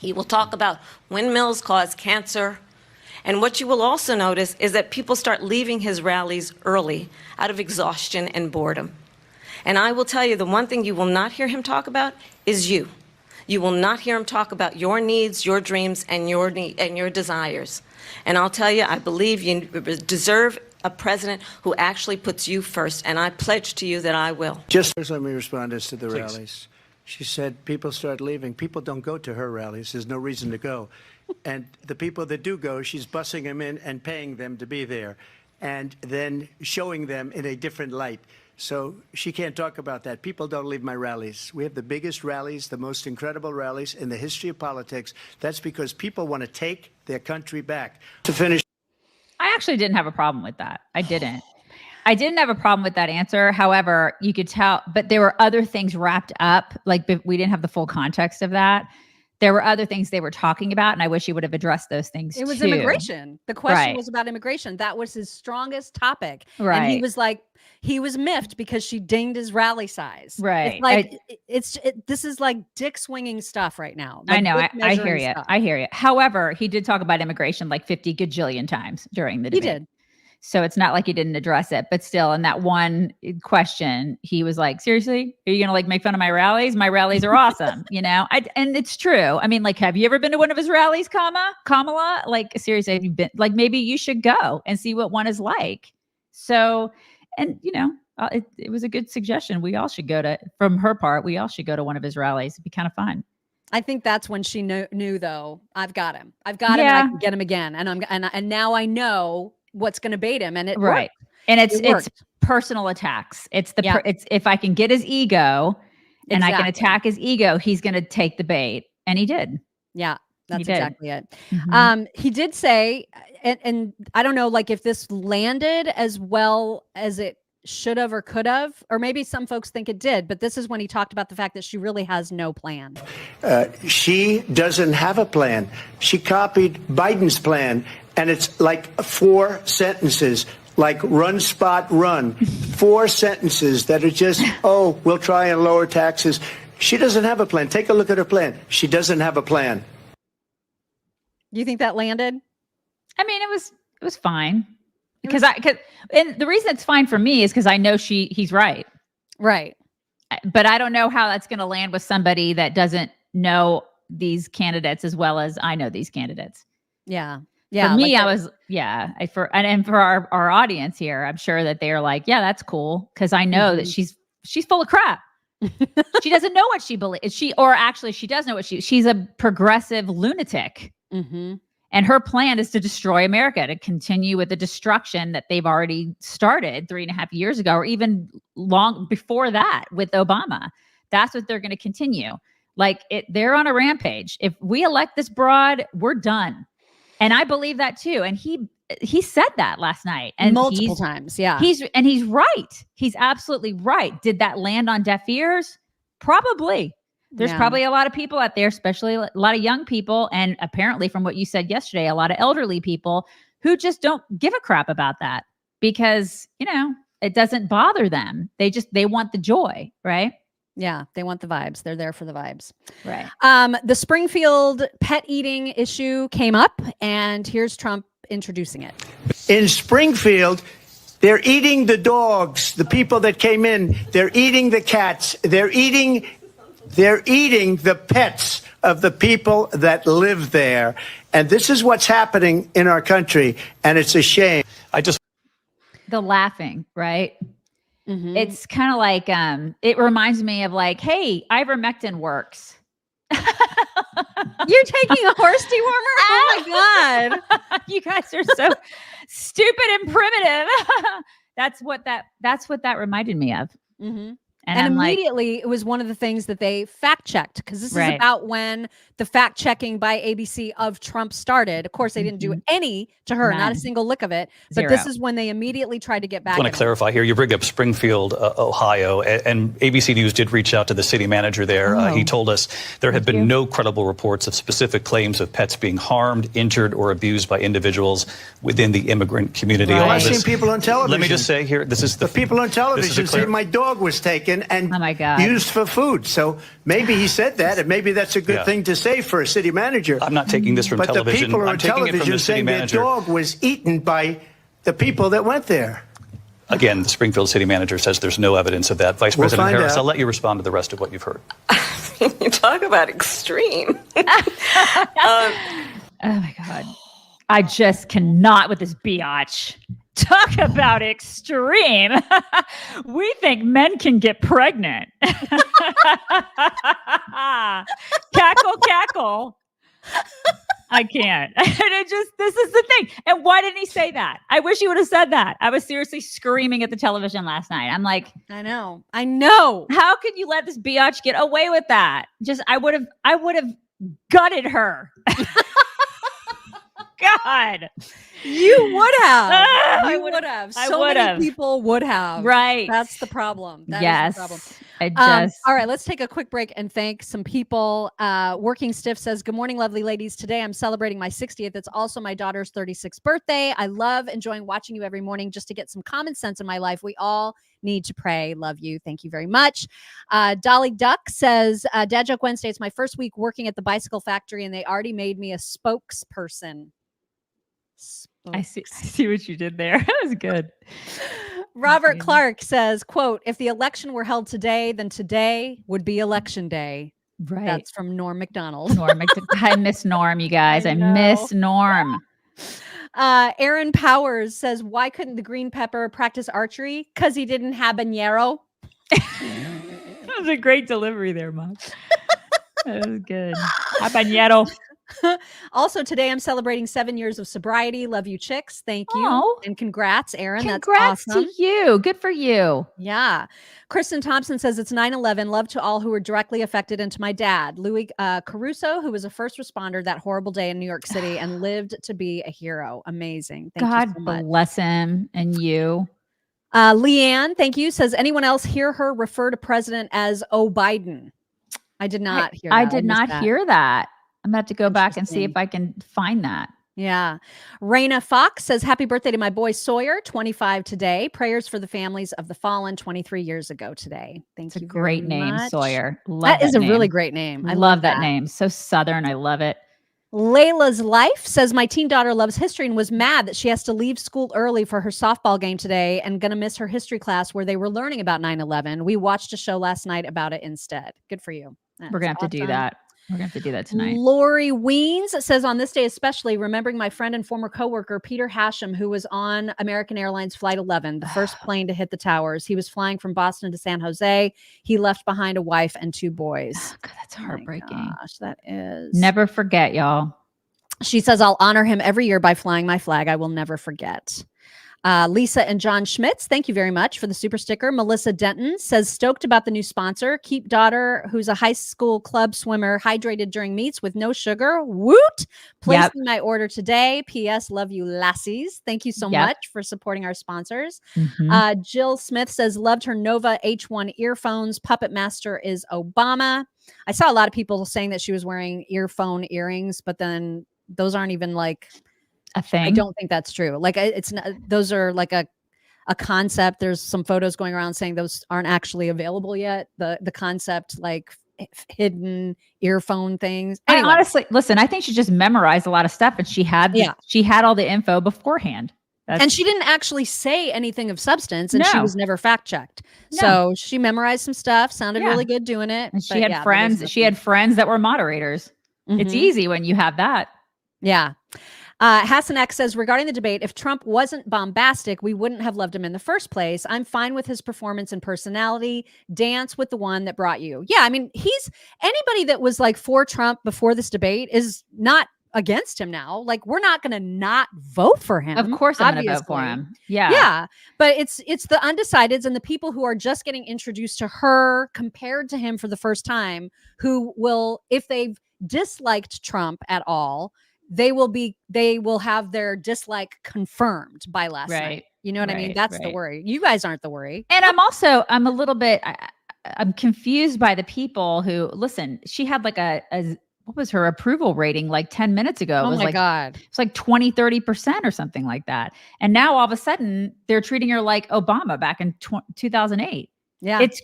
He will talk about windmills cause cancer. And what you will also notice is that people start leaving his rallies early out of exhaustion and boredom. And I will tell you, the one thing you will not hear him talk about is you. You will not hear him talk about your needs, your dreams, and your desires. And I'll tell you, I believe you deserve a president who actually puts you first. And I pledge to you that I will. Just let me respond as to the rallies. She said people start leaving. People don't go to her rallies. There's no reason to go. And the people that do go, she's bussing them in and paying them to be there and then showing them in a different light. So she can't talk about that. People don't leave my rallies. We have the biggest rallies, the most incredible rallies in the history of politics. That's because people want to take their country back. To finish. I actually didn't have a problem with that. I didn't. I didn't have a problem with that answer. However, you could tell, but there were other things wrapped up. Like we didn't have the full context of that. There were other things they were talking about, and I wish he would have addressed those things too. It was immigration. The question was about immigration. That was his strongest topic. Right. And he was like, he was miffed because she dinged his rally size. Right. It's like, this is like dick swinging stuff right now. Like I know. I hear you. I hear you. However, he did talk about immigration like 50 gajillion times during the debate. He did. So it's not like he didn't address it, but still in that one question, he was like, seriously, are you going to like make fun of my rallies? My rallies are awesome. You know, and it's true. I mean, like, have you ever been to one of his rallies, Kamala? Like, seriously, have you been? Like, maybe you should go and see what one is like. So, and you know, it was a good suggestion. We all should go to, from her part, we all should go to one of his rallies. It'd be kind of fun. I think that's when she knew though, I've got him. I've got him and I can get him again. And now I know what's going to bait him, and it worked. And it's personal attacks. It's it's if I can get his ego and I can attack his ego, he's going to take the bait, and he did. Yeah, that's exactly it. He did say, and I don't know, like if this landed as well as it should have or could have, or maybe some folks think it did, but this is when he talked about the fact that she really has no plan. She doesn't have a plan. She copied Biden's plan. And it's like 4 sentences, like run, spot, run. 4 sentences that are just, we'll try and lower taxes. She doesn't have a plan. Take a look at her plan. She doesn't have a plan. You think that landed? I mean, it was fine. And the reason it's fine for me is because I know he's right. Right. But I don't know how that's going to land with somebody that doesn't know these candidates as well as I know these candidates. Yeah. Yeah. For me, for our audience here, I'm sure that they're like, yeah, that's cool. Cause I know that she's full of crap. She doesn't know what she believes. She does know what she's a progressive lunatic. Mm-hmm. And her plan is to destroy America, to continue with the destruction that they've already started 3.5 years ago, or even long before that with Obama. That's what they're going to continue. They're on a rampage. If we elect this broad, we're done. And I believe that too. And he said that last night and multiple times. Yeah. He's right. He's absolutely right. Did that land on deaf ears? Probably. There's probably a lot of people out there, especially a lot of young people. And apparently from what you said yesterday, a lot of elderly people who just don't give a crap about that because, it doesn't bother them. They want the joy, right? Yeah. They want the vibes. They're there for the vibes. Right. The Springfield pet eating issue came up and here's Trump introducing it. In Springfield, they're eating the dogs, the people that came in. They're eating the cats. They're eating the pets of the people that live there. And this is what's happening in our country. And it's a shame. The laughing, right? Mm-hmm. It's kind of like, it reminds me of hey, ivermectin works. You're taking a horse dewormer? Oh my God. You guys are so stupid and primitive. That's what that reminded me of. Mm-hmm. And immediately, it was one of the things that they fact checked because this is about when the fact checking by ABC of Trump started. Of course, they didn't do any to her, not a single lick of it. But this is when they immediately tried to get back. I want to clarify here. You bring up Springfield, Ohio, and ABC News did reach out to the city manager there. He told us there have been no credible reports of specific claims of pets being harmed, injured, or abused by individuals within the immigrant community. Right. I've seen people on television. Let me just say here, this is the people on television say my dog was taken and used for food. So maybe he said that, and maybe that's a good thing to say for a city manager. I'm not taking this from television. But the people on television saying their dog was eaten by the people that went there. Again, the Springfield city manager says there's no evidence of that. Vice President Harris, I'll let you respond to the rest of what you've heard. You talk about extreme. Oh my God. I just cannot with this biatch. Talk about extreme. We think men can get pregnant. Cackle, cackle. I can't. This is the thing. And why didn't he say that? I wish he would have said that. I was seriously screaming at the television last night. I'm like, I know. How could you let this biatch get away with that? I would have gutted her. God. You would have. You would have. So many have. people would have. Right. That's the problem. That yes. is the problem. All right, let's take a quick break and thank some people. Working Stiff says, good morning, lovely ladies. Today I'm celebrating my 60th. It's also my daughter's 36th birthday. I love enjoying watching you every morning just to get some common sense in my life. We all need to pray. Love you. Thank you very much. Dolly Duck says, Dad Joke Wednesday. It's my first week working at the bicycle factory and they already made me a spokesperson. I see what you did there. That was good. Robert Clark says, quote, if the election were held today, then today would be election day. Right. That's from Norm MacDonald. I miss Norm, you guys. I miss Norm. Aaron Powers says, why couldn't the green pepper practice archery? Because he didn't habanero. That was a great delivery there, Mom. That was good. Habanero. Also, today I'm celebrating 7 years of sobriety. Love you, chicks. Thank you. Oh. And congrats, Aaron. Congrats That's awesome. to you. Good for you. Yeah. Kristen Thompson says it's 9/11. Love to all who were directly affected and to my dad, Louis Caruso, who was a first responder that horrible day in New York City and lived to be a hero. Amazing. Thank you so much. Bless him and you. Leanne, thank you. Says anyone else hear her refer to president as "Oh Biden"? I did not hear that. I did not hear that. I'm going to have to go back and see if I can find that. Yeah. Raina Fox says, happy birthday to my boy Sawyer, 25 today. Prayers for the families of the fallen 23 years ago today. Thank you. Great name, much. Sawyer. Love that is name. A really great name. I love that name. So Southern. I love it. Layla's Life says, my teen daughter loves history and was mad that she has to leave school early for her softball game today and going to miss her history class where they were learning about 9/11. We watched a show last night about it instead. Good for you. We're going to have to do that. We're going to have to do that tonight. Lori Weens says, on this day especially, remembering my friend and former coworker, Peter Hashem, who was on American Airlines Flight 11, the first plane to hit the towers. He was flying from Boston to San Jose. He left behind a wife and 2 boys. Oh, God, that's heartbreaking. Gosh, that is. Never forget, y'all. She says, I'll honor him every year by flying my flag. I will never forget. Lisa and John Schmitz, thank you very much for the super sticker. Melissa Denton says, stoked about the new sponsor. Keep daughter, who's a high school club swimmer, hydrated during meets with no sugar. Woot! Placing my order today. P.S. Love you, lassies. Thank you so much for supporting our sponsors. Jill Smith says, loved her Nova H1 earphones. Puppet Master is Obama. I saw a lot of people saying that she was wearing earphone earrings, but then those aren't even like a thing. I don't think that's true. Like it's not, those are like a concept. There's some photos going around saying those aren't actually available yet. The concept, like hidden earphone things. Anyway. I honestly, listen, I think she just memorized a lot of stuff and she had all the info beforehand. And she didn't actually say anything of substance, and she was never fact checked. No. So she memorized some stuff, sounded really good doing it. And she had friends. She had friends that were moderators. It's easy when you have that. Yeah. Hassan X says, regarding the debate, if Trump wasn't bombastic, we wouldn't have loved him in the first place. I'm fine with his performance and personality. Dance with the one that brought you. Yeah, I mean, anybody that was like for Trump before this debate is not against him now. Like, we're not going to not vote for him. Of course I'm going to vote for him. Yeah. Yeah. But it's the undecideds and the people who are just getting introduced to her compared to him for the first time, who will, if they've disliked Trump at all, they will have their dislike confirmed by last night. You know what I mean? That's the worry. You guys aren't the worry. And I'm a little bit, I'm confused by the people who, listen, she had like what was her approval rating like 10 minutes ago? Oh my God. It's like 20, 30% or something like that. And now all of a sudden they're treating her like Obama back in 2008. Yeah. It's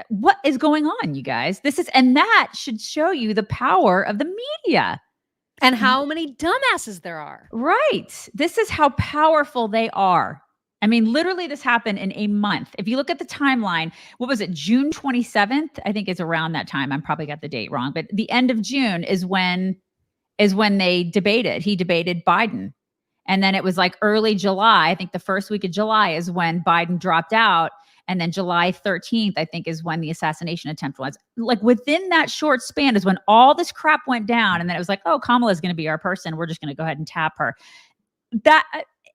what is going on, you guys? And that should show you the power of the media. And how many dumbasses there are. Right. This is how powerful they are. I mean, literally this happened in a month. If you look at the timeline, what was it? June 27th? I think it's around that time. I'm probably got the date wrong, but the end of June is when they debated. He debated Biden. And then it was like early July. I think the first week of July is when Biden dropped out. And then July 13th, I think, is when the assassination attempt was. Like within that short span is when all this crap went down. And then it was like, oh, Kamala is going to be our person. We're just going to go ahead and tap her. That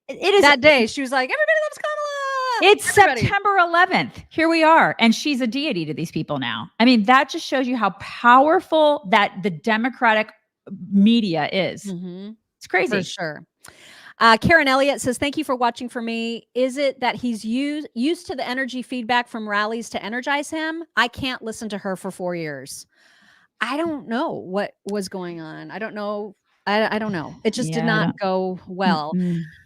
day, she was like, everybody loves Kamala. It's September 11th. Here we are. And she's a deity to these people now. I mean, that just shows you how powerful that the Democratic media is. It's crazy. For sure. Karen Elliott says, thank you for watching for me. Is it that he's used to the energy feedback from rallies to energize him? I can't listen to her for 4 years. I don't know what was going on. I don't know. I don't know. It just did not go well.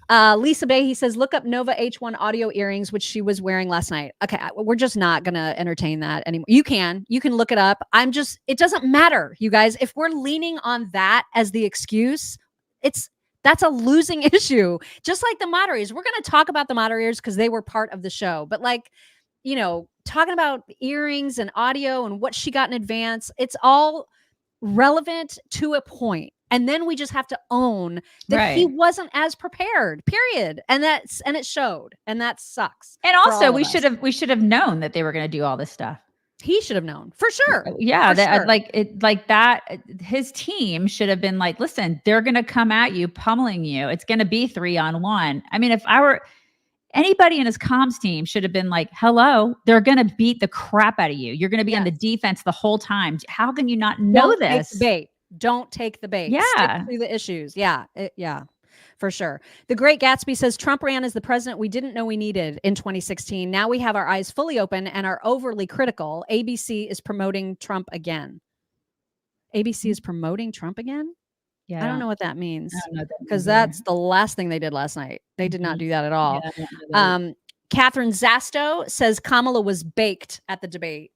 Lisa Bay, he says, look up Nova H1 audio earrings, which she was wearing last night. Okay. We're just not going to entertain that anymore. You can look it up. It doesn't matter, you guys. If we're leaning on that as the excuse, that's a losing issue. Just like the moderators. We're going to talk about the moderators because they were part of the show. But like, talking about earrings and audio and what she got in advance, it's all relevant to a point. And then we just have to own that he wasn't as prepared, period. And it showed. And that sucks. And also we should have known that they were going to do all this stuff. He should have known for sure. Yeah. His team should have been like, listen, they're going to come at you, pummeling you. It's going to be 3-on-1. I mean, if I were anybody in his comms team should have been like, hello, they're going to beat the crap out of you. You're going to be on the defense the whole time. How can you not know this? Don't take the bait. Yeah. Stick to the issues. Yeah. For sure. The Great Gatsby says Trump ran as the president we didn't know we needed in 2016. Now we have our eyes fully open and are overly critical. ABC is promoting Trump again. ABC is promoting Trump again? Yeah. I don't know what that means. Because that's the last thing they did last night. They did not do that at all. Catherine Zasto says Kamala was baked at the debate.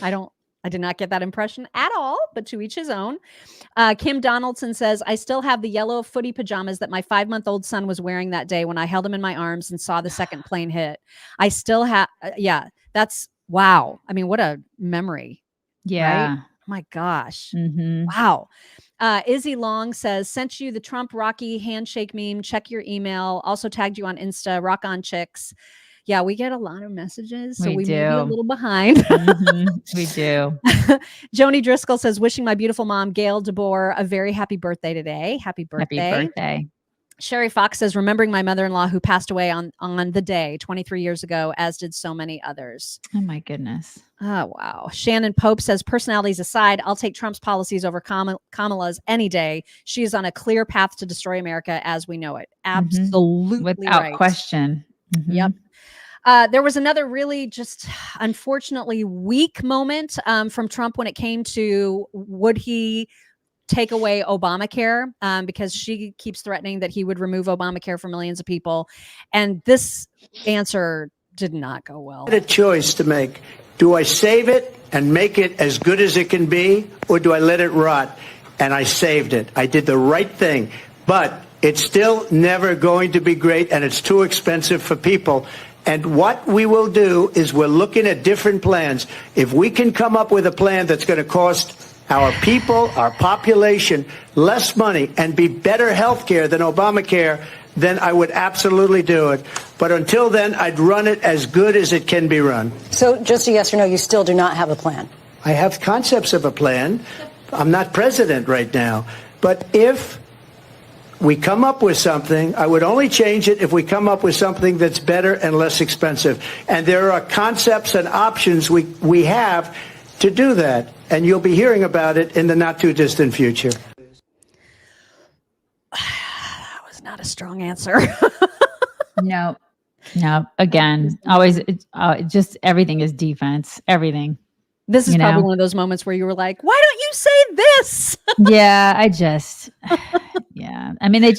I don't I did not get that impression at all, but to each his own. Kim Donaldson says, I still have the yellow footy pajamas that my 5-month-old son was wearing that day when I held him in my arms and saw the second plane hit. I still have, that's wow. I mean, what a memory. Yeah. Right? Oh my gosh. Mm-hmm. Wow. Izzy Long says, sent you the Trump Rocky handshake meme. Check your email. Also tagged you on Insta. Rock on chicks. Yeah, we get a lot of messages, so we may be a little behind. We do. Joni Driscoll says, wishing my beautiful mom, Gail DeBoer, a very happy birthday today. Happy birthday. Happy birthday. Sherry Fox says, remembering my mother-in-law who passed away on the day 23 years ago, as did so many others. Oh, my goodness. Oh, wow. Shannon Pope says, personalities aside, I'll take Trump's policies over Kamala's any day. She is on a clear path to destroy America as we know it. Absolutely. Without right. question. Yep. There was another really just unfortunately weak moment from Trump when it came to would he take away Obamacare, because she keeps threatening that he would remove Obamacare for millions of people. And this answer did not go well. I had a choice to make. Do I save it and make it as good as it can be, or do I let it rot? And I saved it. I did the right thing, but it's still never going to be great, and it's too expensive for people. And what we will do is we're looking at different plans. If we can come up with a plan that's going to cost our people, our population, less money and be better health care than Obamacare, then I would absolutely do it. But until then, I'd run it as good as it can be run. So just a yes or no, you still do not have a plan? I have concepts of a plan. I'm not president right now. But if we come up with something, I would only change it if we come up with something that's better and less expensive. And there are concepts and options we have to do that. And you'll be hearing about it in the not too distant future. That was not a strong answer. No. Again, always, just everything is defense. Everything. This is probably one of those moments where you were like, why don't you say this? Yeah, I mean,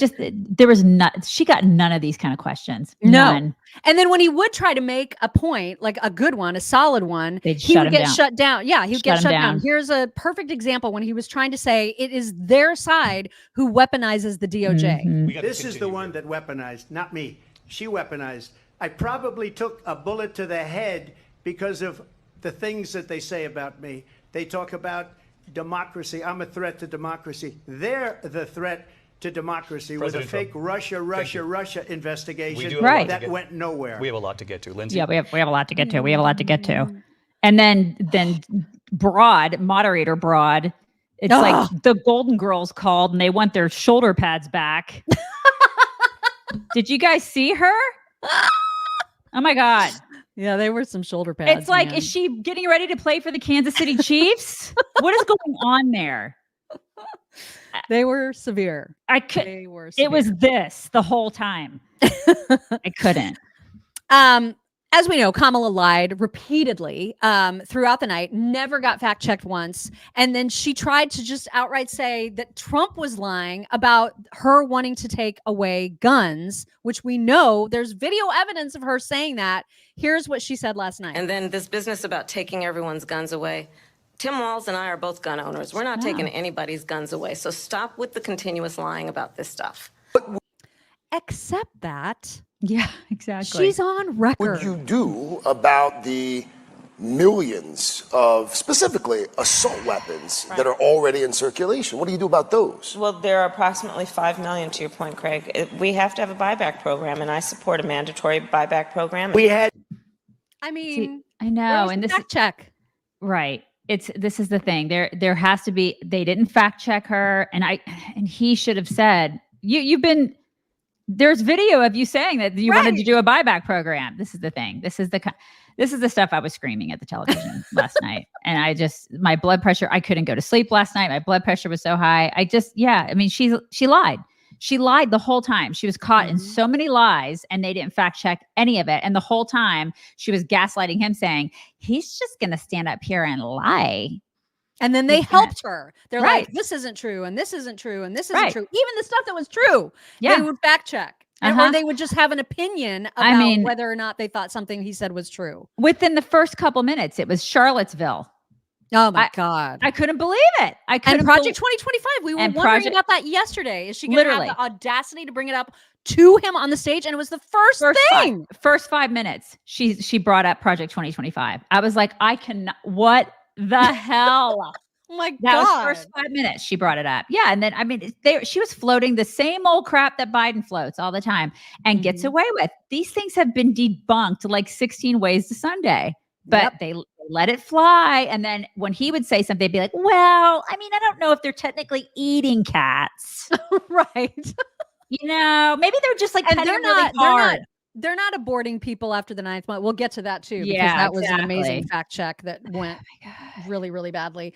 she got none of these kind of questions. None. No. And then when he would try to make a point, like a good one, a solid one, he would get shut down. Yeah, he would get shut down. Here's a perfect example when he was trying to say it is their side who weaponizes the DOJ. Mm-hmm. This is the one that weaponized, not me. She weaponized. I probably took a bullet to the head because of the things that they say about me. They talk about democracy. I'm a threat to democracy. They're the threat to democracy with a fake Russia investigation that went nowhere. We have a lot to get to, Lindsay. Yeah, we have a lot to get to. And then moderator Broad, it's like the Golden Girls called and they want their shoulder pads back. Did you guys see her? Oh my God. Yeah, they were some shoulder pads. It's like, is she getting ready to play for the Kansas City Chiefs? What is going on there? They were severe. It was this the whole time. I couldn't. As we know, Kamala lied repeatedly throughout the night, never got fact checked once. And then she tried to just outright say that Trump was lying about her wanting to take away guns, which we know there's video evidence of her saying that. Here's what she said last night. And then this business about taking everyone's guns away. Tim Walz and I are both gun owners. We're not taking anybody's guns away. So stop with the continuous lying about this stuff. Except that. Yeah, exactly. She's on record. What would you do about the millions of specifically assault weapons that are already in circulation? What do you do about those? Well, there are approximately 5 million, to your point, Craig. We have to have a buyback program, and I support a mandatory buyback program. I mean, I know. And this fact check. Right. This is the thing. There has to be, they didn't fact check her. And he should have said, there's video of you saying that you wanted to do a buyback program. This is the thing. This is the stuff I was screaming at the television last night. And my blood pressure, I couldn't go to sleep last night. My blood pressure was so high. I mean, she lied. She lied the whole time. She was caught in so many lies and they didn't fact check any of it. And the whole time she was gaslighting him saying, he's just going to stand up here and lie. And then they helped her. They're like, this isn't true. And this isn't true. And this isn't true. Even the stuff that was true, they would fact check. Or they would just have an opinion about whether or not they thought something he said was true. Within the first couple minutes, it was Charlottesville. Oh my God. I couldn't believe it. And Project 2025, we were wondering about that yesterday. Is she going to have Literally. the audacity to bring it up to him on the stage? And it was the first thing. First 5 minutes, she brought up Project 2025. I was like, I cannot. What the hell? Oh my That was God. the first 5 minutes she brought it up. Yeah, and then I mean, she was floating the same old crap that Biden floats all the time and gets away with. These things have been debunked like 16 ways to Sunday, but they let it fly. And then when he would say something, they'd be like, "Well, I mean, I don't know if they're technically eating cats, right? You know, maybe they're just like petting really hard." They're not aborting people after the 9th month. We'll get to that too, because Yeah, that was an amazing exactly. fact check that went really, really badly.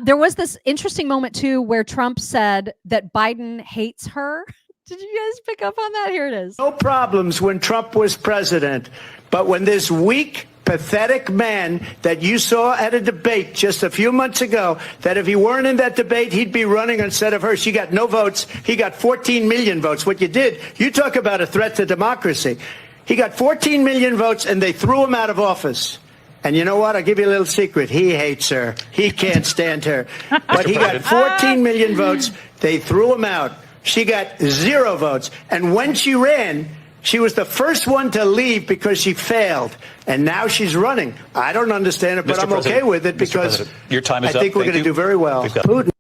There was this interesting moment too where Trump said that Biden hates her. Did you guys pick up on that? Here it is. No problems when Trump was president, but when this weak, pathetic man that you saw at a debate just a few months ago, that if he weren't in that debate, he'd be running instead of her. She got no votes. He got 14 million votes. What you did, you talk about a threat to democracy. He got 14 million votes and they threw him out of office. And you know what? I'll give you a little secret. He hates her. He can't stand her. But he got 14 million votes. They threw him out. She got 0 votes. And when she ran, she was the first one to leave because she failed. And now she's running. I don't understand it, but Mr. I'm President, okay with it Mr. because President, your time is I think up. we're Thank going to you. do very well. We've got- Putin.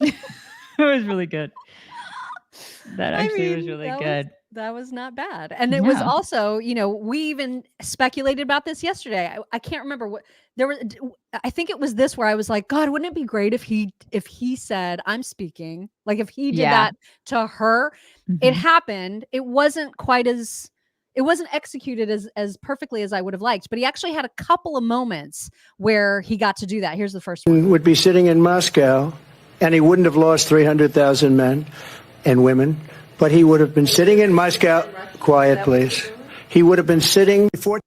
It was really good. That actually was really that good. That was not bad. And it was No. also, you know, we even speculated about this yesterday. I can't remember what there was. I think it was this where I was like, God, wouldn't it be great if he said, I'm speaking, like if he did Yeah. that to her. It happened. It wasn't executed as perfectly as I would have liked, but he actually had a couple of moments where he got to do that. Here's the first one. Would be sitting in Moscow, and he wouldn't have lost 300,000 men and women, but he would have been sitting in Moscow. Quiet, please. He would have been sitting before.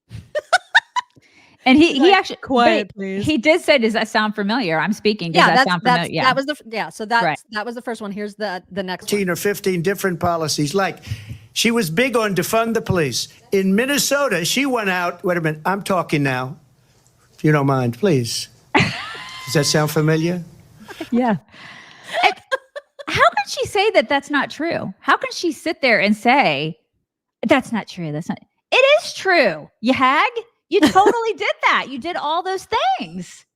And he actually quiet, but please. He did say, "Does that sound familiar?" I'm speaking. Does that sound familiar? Yeah. that was so that Right. that was the first one. Here's the next 14 or 15 different policies. Like, she was big on defund the police. In Minnesota, she went out. Wait a minute. I'm talking now. If you don't mind, please. Does that sound familiar? Yeah. How can she say that that's not true? How can she sit there and say, that's not true? That's not. It is true. You hag. You totally did that. You did all those things.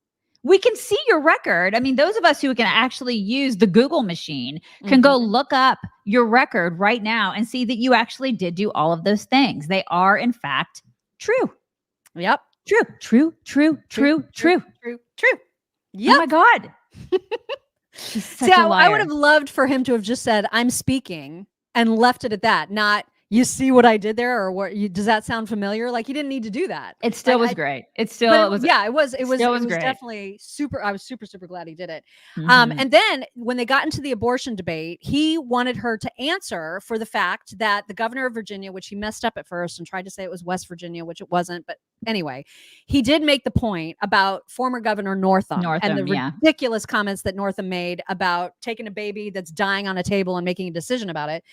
We can see your record. I mean, those of us who can actually use the Google machine can go look up your record right now and see that you actually did do all of those things. They are, in fact, true. Yep. True. Yep. Oh my God. See, I would have loved for him to have just said, I'm speaking, and left it at that, not, you see what I did there, or what? Does that sound familiar? Like, he didn't need to do that. It still was great. It still was. Yeah, it was great. definitely super. I was super glad he did it. And then when they got into the abortion debate, he wanted her to answer for the fact that the governor of Virginia, which he messed up at first and tried to say it was West Virginia, which it wasn't. But anyway, he did make the point about former Governor Northam and the ridiculous comments that Northam made about taking a baby that's dying on a table and making a decision about it.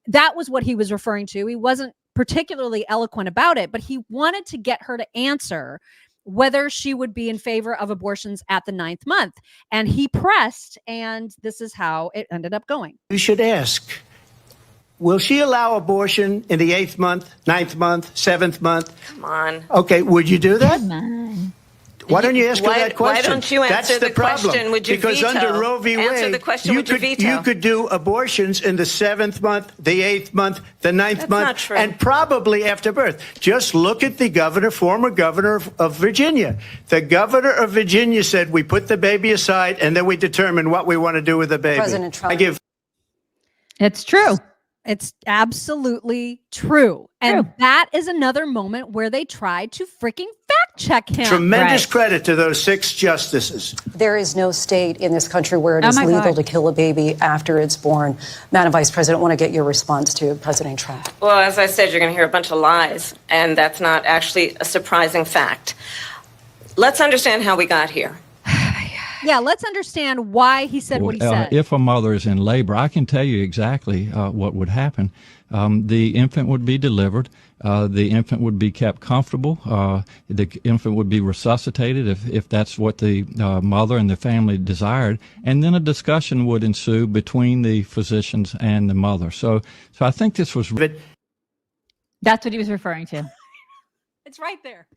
That was what he was referring to. He wasn't particularly eloquent about it, but he wanted to get her to answer whether she would be in favor of abortions at the 9th month. And he pressed, and this is how it ended up going. You should ask, will she allow abortion in the 8th month, 9th month, 7th month? Come on. Okay, would you do that? Come on. Why don't you ask her that question? Why don't you answer That's the problem. question? Would you because veto? under Roe v. Wade, Answer the question, would you veto? You could do abortions in the 7th month, the 8th month, the 9th That's month, not true. and probably after birth. Just look at the governor, former governor of Virginia. The governor of Virginia said, we put the baby aside and then we determine what we want to do with the baby. President Trump. I give. It's true. It's absolutely true. And that is another moment where they tried to freaking fact check him. Tremendous credit to those 6 justices. There is no state in this country where it Oh is my legal God. to kill a baby after it's born. Madam Vice President, I want to get your response to President Trump. Well, as I said, you're going to hear a bunch of lies, and that's not actually a surprising fact. Let's understand how we got here. Yeah, let's understand why he said what he said. If a mother is in labor, I can tell you exactly what would happen. the infant would be delivered. The infant would be kept comfortable. The infant would be resuscitated if that's what the mother and the family desired. And then a discussion would ensue between the physicians and the mother. So I think this was... That's what he was referring to. It's right there.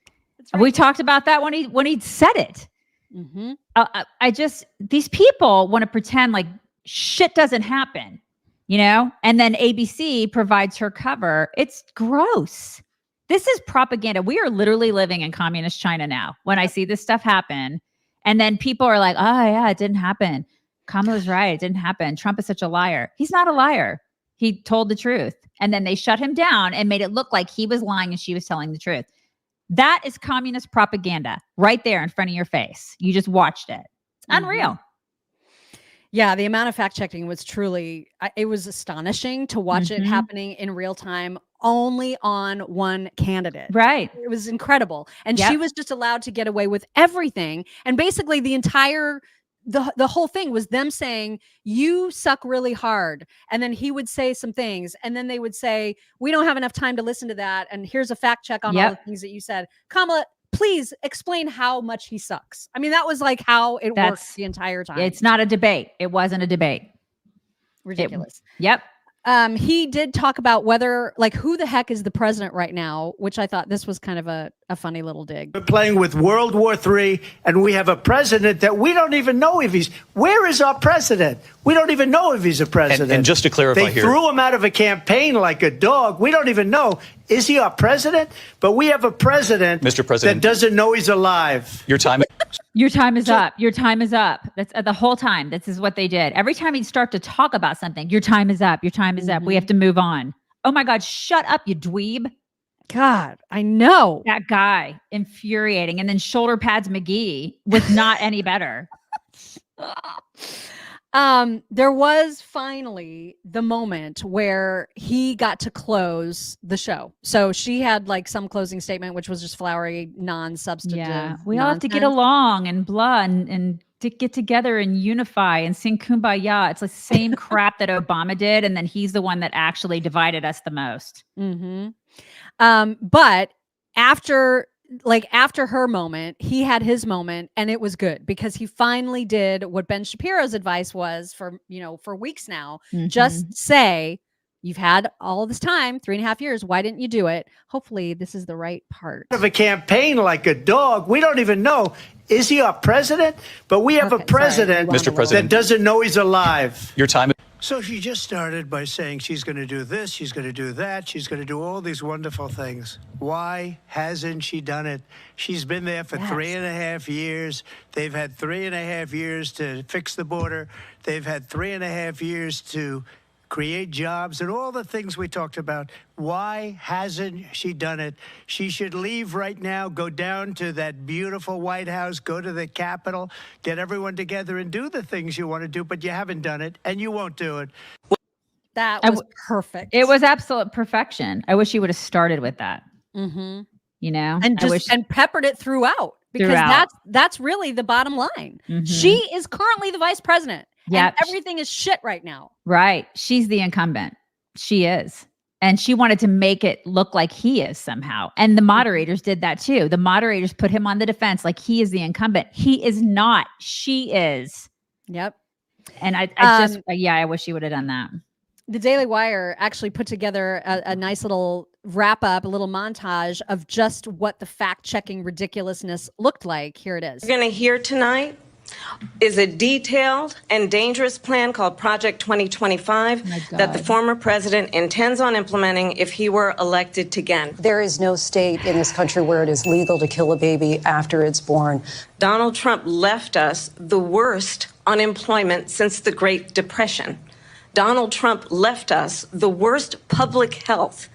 We talked about that when he said it. Mm-hmm. These people want to pretend like shit doesn't happen, and then ABC provides her cover. It's gross. This is propaganda. We are literally living in communist China now when I see this stuff happen. And then people are like, oh yeah, it didn't happen. Kamala's right. It didn't happen. Trump is such a liar. He's not a liar. He told the truth. And then they shut him down and made it look like he was lying and she was telling the truth. That is communist propaganda right there in front of your face. You just watched it. It's unreal. Yeah, the amount of fact checking was truly, it was astonishing to watch it happening in real time only on one candidate. Right. It was incredible. And she was just allowed to get away with everything. And basically the entire, the whole thing was them saying, you suck really hard. And then he would say some things. And then they would say, we don't have enough time to listen to that. And here's a fact check on all the things that you said. Kamala, please explain how much he sucks. I mean, that was like how it worked the entire time. It's not a debate. It wasn't a debate. Ridiculous. Yep. He did talk about whether, like, who the heck is the president right now, which I thought this was kind of a funny little dig. We're playing with World War III, and we have a president that we don't even know if he's... Where is our president? We don't even know if he's a president. And just to clarify they here... threw him out of a campaign like a dog. We don't even know. Is he our president? But we have a president, Mr. President, that doesn't know he's alive. Your time... Your time is up. Your time is up. That's the whole time. This is what they did. Every time he'd start to talk about something, your time is up. Your time is up. We have to move on. Oh my God, shut up, you dweeb. God, I know. That guy, infuriating. And then shoulder pads McGee was not any better. There was finally the moment where he got to close the show. So she had like some closing statement, which was just flowery, non-substantive. Yeah, we all have to get along and blah and to get together and unify and sing Kumbaya. It's the same crap that Obama did, and then he's the one that actually divided us the most. But after her moment, he had his moment, and it was good because he finally did what Ben Shapiro's advice was for weeks now. Just say, you've had all this time, 3.5 years. Why didn't you do it? Hopefully this is the right part. Of a campaign like a dog. We don't even know. Is he our president? But we have a president, Mr. President, that doesn't know he's alive. Your time... So she just started by saying she's going to do this, she's going to do that, she's going to do all these wonderful things. Why hasn't she done it? She's been there for 3.5 years. They've had 3.5 years to fix the border. They've had 3.5 years to create jobs and all the things we talked about. Why hasn't she done it? She should leave right now, go down to that beautiful White House, go to the Capitol, get everyone together and do the things you want to do, but you haven't done it and you won't do it. That was perfect. It was absolute perfection. I wish he would have started with that. And and peppered it throughout because that's really the bottom line. She is currently the vice president. Yeah, everything is shit right now. Right. She's the incumbent. She is. And she wanted to make it look like he is somehow. And the moderators did that too. The moderators put him on the defense like he is the incumbent. He is not. She is. Yep. And I wish he would have done that. The Daily Wire actually put together a nice little wrap up, a little montage of just what the fact-checking ridiculousness looked like. Here it is. We're going to hear tonight is a detailed and dangerous plan called Project 2025 that the former president intends on implementing if he were elected again. There is no state in this country where it is legal to kill a baby after it's born. Donald Trump left us the worst unemployment since the Great Depression. Donald Trump left us the worst public health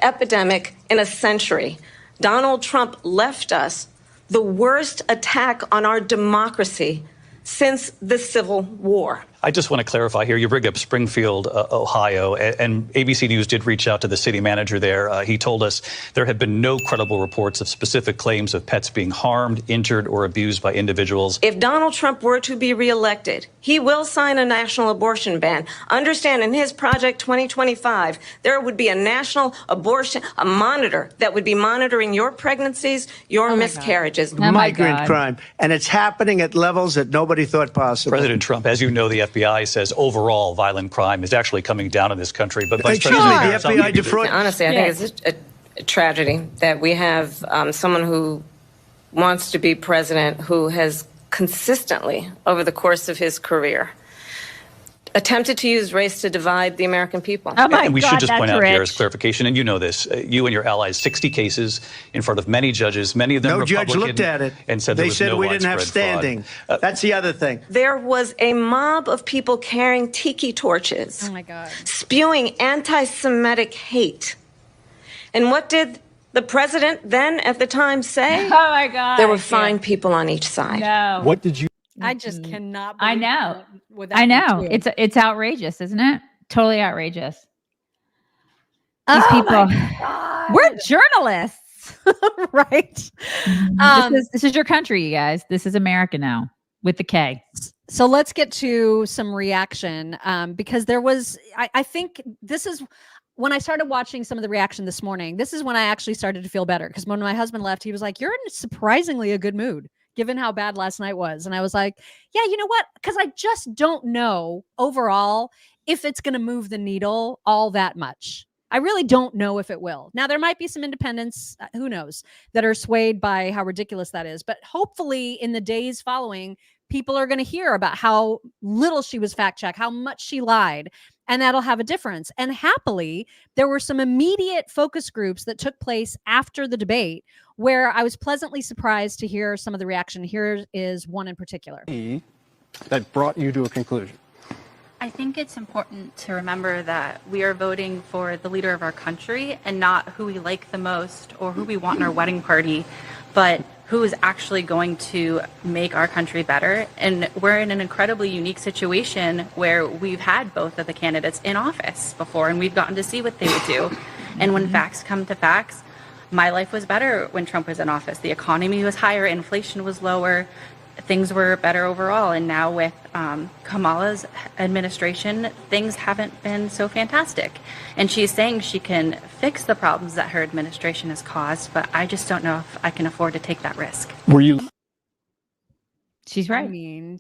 epidemic in a century. Donald Trump left us the worst attack on our democracy since the Civil War. I just want to clarify here. You bring up Springfield, Ohio, and ABC News did reach out to the city manager there. He told us there have been no credible reports of specific claims of pets being harmed, injured, or abused by individuals. If Donald Trump were to be reelected, he will sign a national abortion ban. Understand, in his Project 2025, there would be a national abortion, a monitor that would be monitoring your pregnancies, your miscarriages. Migrant crime. And it's happening at levels that nobody thought possible. President Trump, as you know, the FBI says overall violent crime is actually coming down in this country. But Vice Excuse me, President the Harris, FBI defrauded. Honestly, I think it's a tragedy that we have someone who wants to be president who has consistently, over the course of his career, attempted to use race to divide the American people. Oh my and we should just point out here as clarification, and you know this, you and your allies, 60 cases in front of many judges, many of them No Republican. judge looked at it. And said they there was said no we didn't have widespread standing. fraud. That's the other thing. There was a mob of people carrying tiki torches. Oh my God. Spewing anti-Semitic hate. And what did the president then at the time say? Oh my God. There were fine people on each side. No. What did you? I just cannot. I Believe know. that without I know. you too. It's outrageous, isn't it? Totally outrageous. These Oh people. my God. We're journalists. right. This is your country, you guys. This is America now with the K. So let's get to some reaction because there was, I think this is when I started watching some of the reaction this morning. This is when I actually started to feel better because when my husband left, he was like, "You're in surprisingly a good mood, given how bad last night was." And I was like, "Yeah, you know what? Because I just don't know overall if it's going to move the needle all that much. I really don't know if it will. Now, there might be some independents, who knows, that are swayed by how ridiculous that is. But hopefully in the days following, people are going to hear about how little she was fact-checked, how much she lied, and that'll have a difference." And happily, there were some immediate focus groups that took place after the debate where I was pleasantly surprised to hear some of the reaction. Here is one in particular. That brought you to a conclusion. I think it's important to remember that we are voting for the leader of our country and not who we like the most or who we want in our wedding party, but who is actually going to make our country better. And we're in an incredibly unique situation where we've had both of the candidates in office before, and we've gotten to see what they would do. And when facts come to facts, my life was better when Trump was in office. The economy was higher, inflation was lower, things were better overall. And now with Kamala's administration, things haven't been so fantastic. And she's saying she can fix the problems that her administration has caused, but I just don't know if I can afford to take that risk. Were you? She's right. I mean,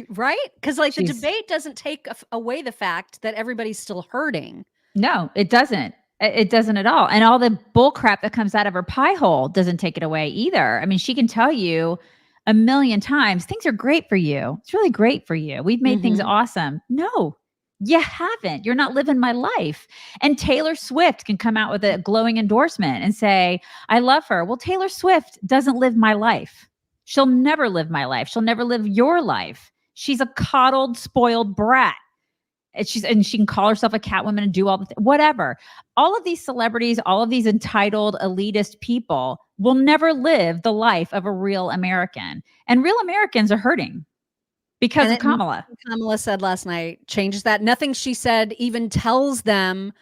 right? Because like the debate doesn't take away the fact that everybody's still hurting. No, it doesn't. It doesn't at all. And all the bull crap that comes out of her pie hole doesn't take it away either. I mean, she can tell you a million times, things are great for you. It's really great for you. We've made things awesome. No, you haven't. You're not living my life. And Taylor Swift can come out with a glowing endorsement and say, I love her. Well, Taylor Swift doesn't live my life. She'll never live my life. She'll never live your life. She's a coddled, spoiled brat. And she can call herself a Catwoman and do all the whatever. All of these celebrities, all of these entitled elitist people will never live the life of a real American. And real Americans are hurting because of Kamala. Kamala said last night changes that. Nothing she said even tells them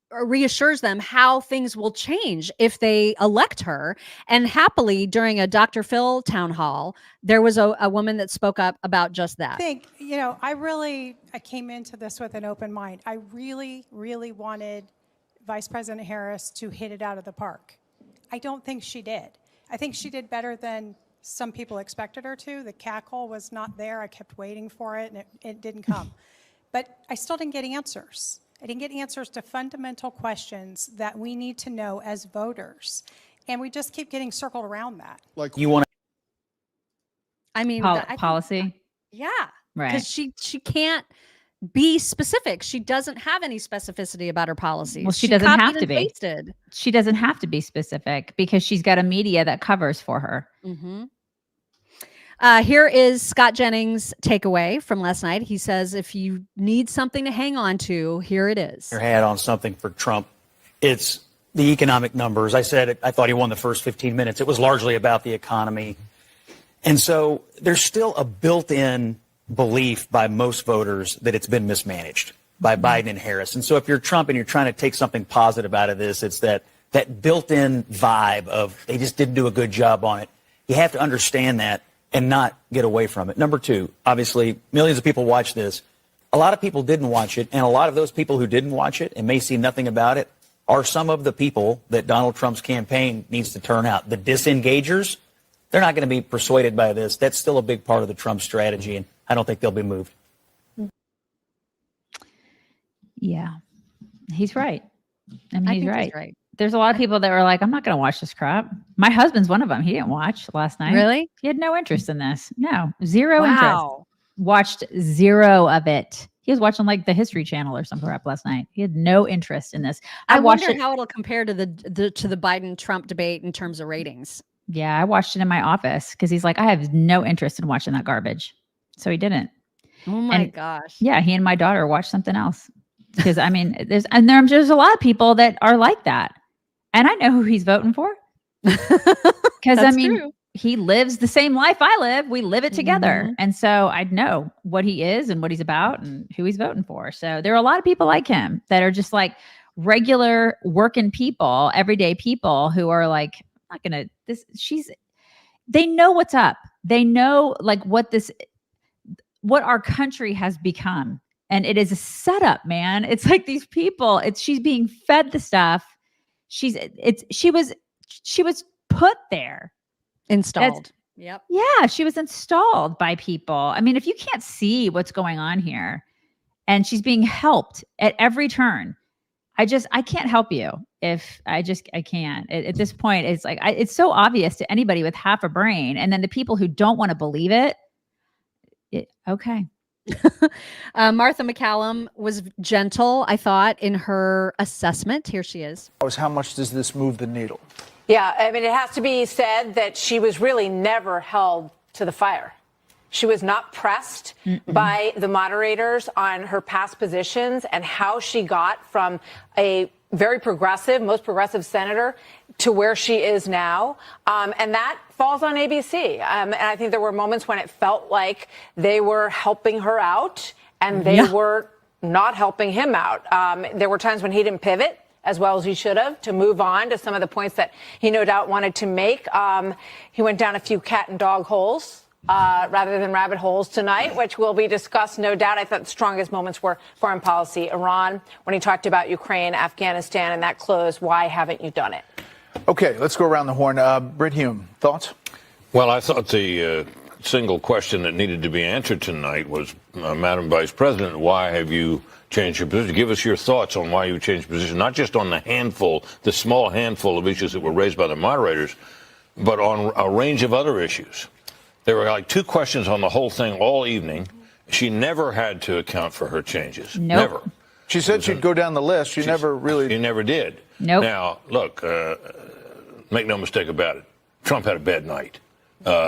or reassures them how things will change if they elect her. And happily, during a Dr. Phil town hall, there was a woman that spoke up about just that. I think, I came into this with an open mind. I really, really wanted Vice President Harris to hit it out of the park. I don't think she did. I think she did better than some people expected her to. The cackle was not there. I kept waiting for it, and it didn't come. But I still didn't get answers. I didn't get answers to fundamental questions that we need to know as voters. And we just keep getting circled around that. Like you want to? I mean, policy. Yeah, right. Because she can't be specific. She doesn't have any specificity about her policies. Well, she doesn't have to be. Pasted. She doesn't have to be specific because she's got a media that covers for her. Mm-hmm. Here is Scott Jennings' takeaway from last night. He says, if you need something to hang on to, here it is. Your hat on something for Trump. It's the economic numbers. I said I thought he won the first 15 minutes. It was largely about the economy. And so there's still a built-in belief by most voters that it's been mismanaged by Biden and Harris. And so if you're Trump and you're trying to take something positive out of this, it's that built-in vibe of they just didn't do a good job on it. You have to understand that and not get away from it. Number two, obviously, millions of people watch this. A lot of people didn't watch it, and a lot of those people who didn't watch it and may see nothing about it are some of the people that Donald Trump's campaign needs to turn out. The disengagers, they're not going to be persuaded by this. That's still a big part of the Trump strategy, and I don't think they'll be moved. Yeah, he's right. I mean, I he's think right. he's right. There's a lot of people that were like, I'm not going to watch this crap. My husband's one of them. He didn't watch last night. Really? He had no interest in this. No, zero Wow. interest. Watched zero of it. He was watching like the History Channel or some crap last night. He had no interest in this. I watched wonder it. how it'll compare to the Biden-Trump debate in terms of ratings. Yeah, I watched it in my office because he's like, I have no interest in watching that garbage. So he didn't. Oh my gosh. Yeah, he and my daughter watched something else. Because I mean, there's a lot of people that are like that. And I know who he's voting for. Because I mean, true. he lives the same life I live. We live it together. Mhm. And so I know what he is and what he's about and who he's voting for. So there are a lot of people like him that are just like regular working people, everyday people who are like, I'm not going to, they know what's up. They know like what our country has become. And it is a setup, man. It's like these people, she's being fed the stuff. She was put there. Installed. Yep. Yeah, she was installed by people. I mean, if you can't see what's going on here and she's being helped at every turn, I can't help you I can't. At this point, it's like, it's so obvious to anybody with half a brain. And then the people who don't want to believe it, okay. Martha McCallum was gentle, I thought, in her assessment. Here she is. How much does this move the needle? Yeah, I mean, it has to be said that she was really never held to the fire. She was not pressed by the moderators on her past positions and how she got from a very progressive, most progressive senator to where she is now. And that falls on ABC. And I think there were moments when it felt like they were helping her out and they were not helping him out. There were times when he didn't pivot as well as he should have to move on to some of the points that he no doubt wanted to make. He went down a few cat and dog holes. Rather than rabbit holes tonight, which will be discussed, no doubt. I thought the strongest moments were foreign policy, Iran, when he talked about Ukraine, Afghanistan, and that close. Why haven't you done it? Okay, let's go around the horn. Britt Hume, thoughts? Well, I thought the single question that needed to be answered tonight was, Madam Vice President, why have you changed your position? Give us your thoughts on why you changed your position, not just on the small handful of issues that were raised by the moderators, but on a range of other issues. There were like two questions on the whole thing all evening. She never had to account for her changes. Nope. Never. She said she'd go down the list. She never did. Nope. Now, look, make no mistake about it. Trump had a bad night.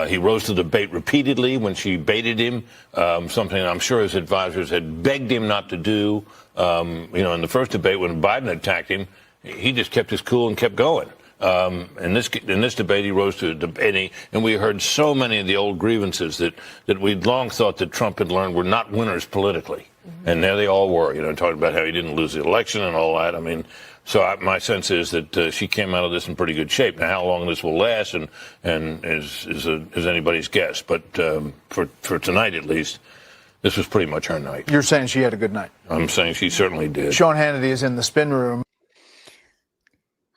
He rose to the debate repeatedly when she baited him, something I'm sure his advisors had begged him not to do. In the first debate when Biden attacked him, he just kept his cool and kept going. In this debate, he rose to debate, and we heard so many of the old grievances that we'd long thought that Trump had learned were not winners politically. Mm-hmm. And there they all were, talking about how he didn't lose the election and all that. I mean, my sense is that she came out of this in pretty good shape. Now, how long this will last and is anybody's guess. But for tonight, at least, this was pretty much her night. You're saying she had a good night? I'm saying she certainly did. Sean Hannity is in the spin room.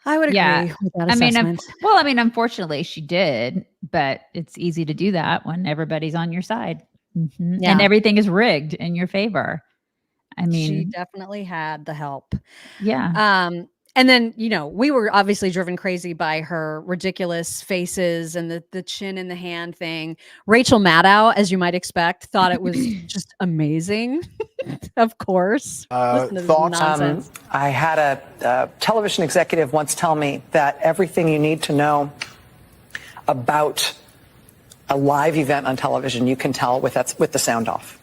I would agree with that assessment. Unfortunately, she did, but it's easy to do that when everybody's on your side Yeah. and everything is rigged in your favor. I mean, she definitely had the help. Yeah. And then, we were obviously driven crazy by her ridiculous faces and the chin in the hand thing. Rachel Maddow, as you might expect, thought it was just amazing. Of course. Thoughts? I had a television executive once tell me that everything you need to know about a live event on television, you can tell with the sound off.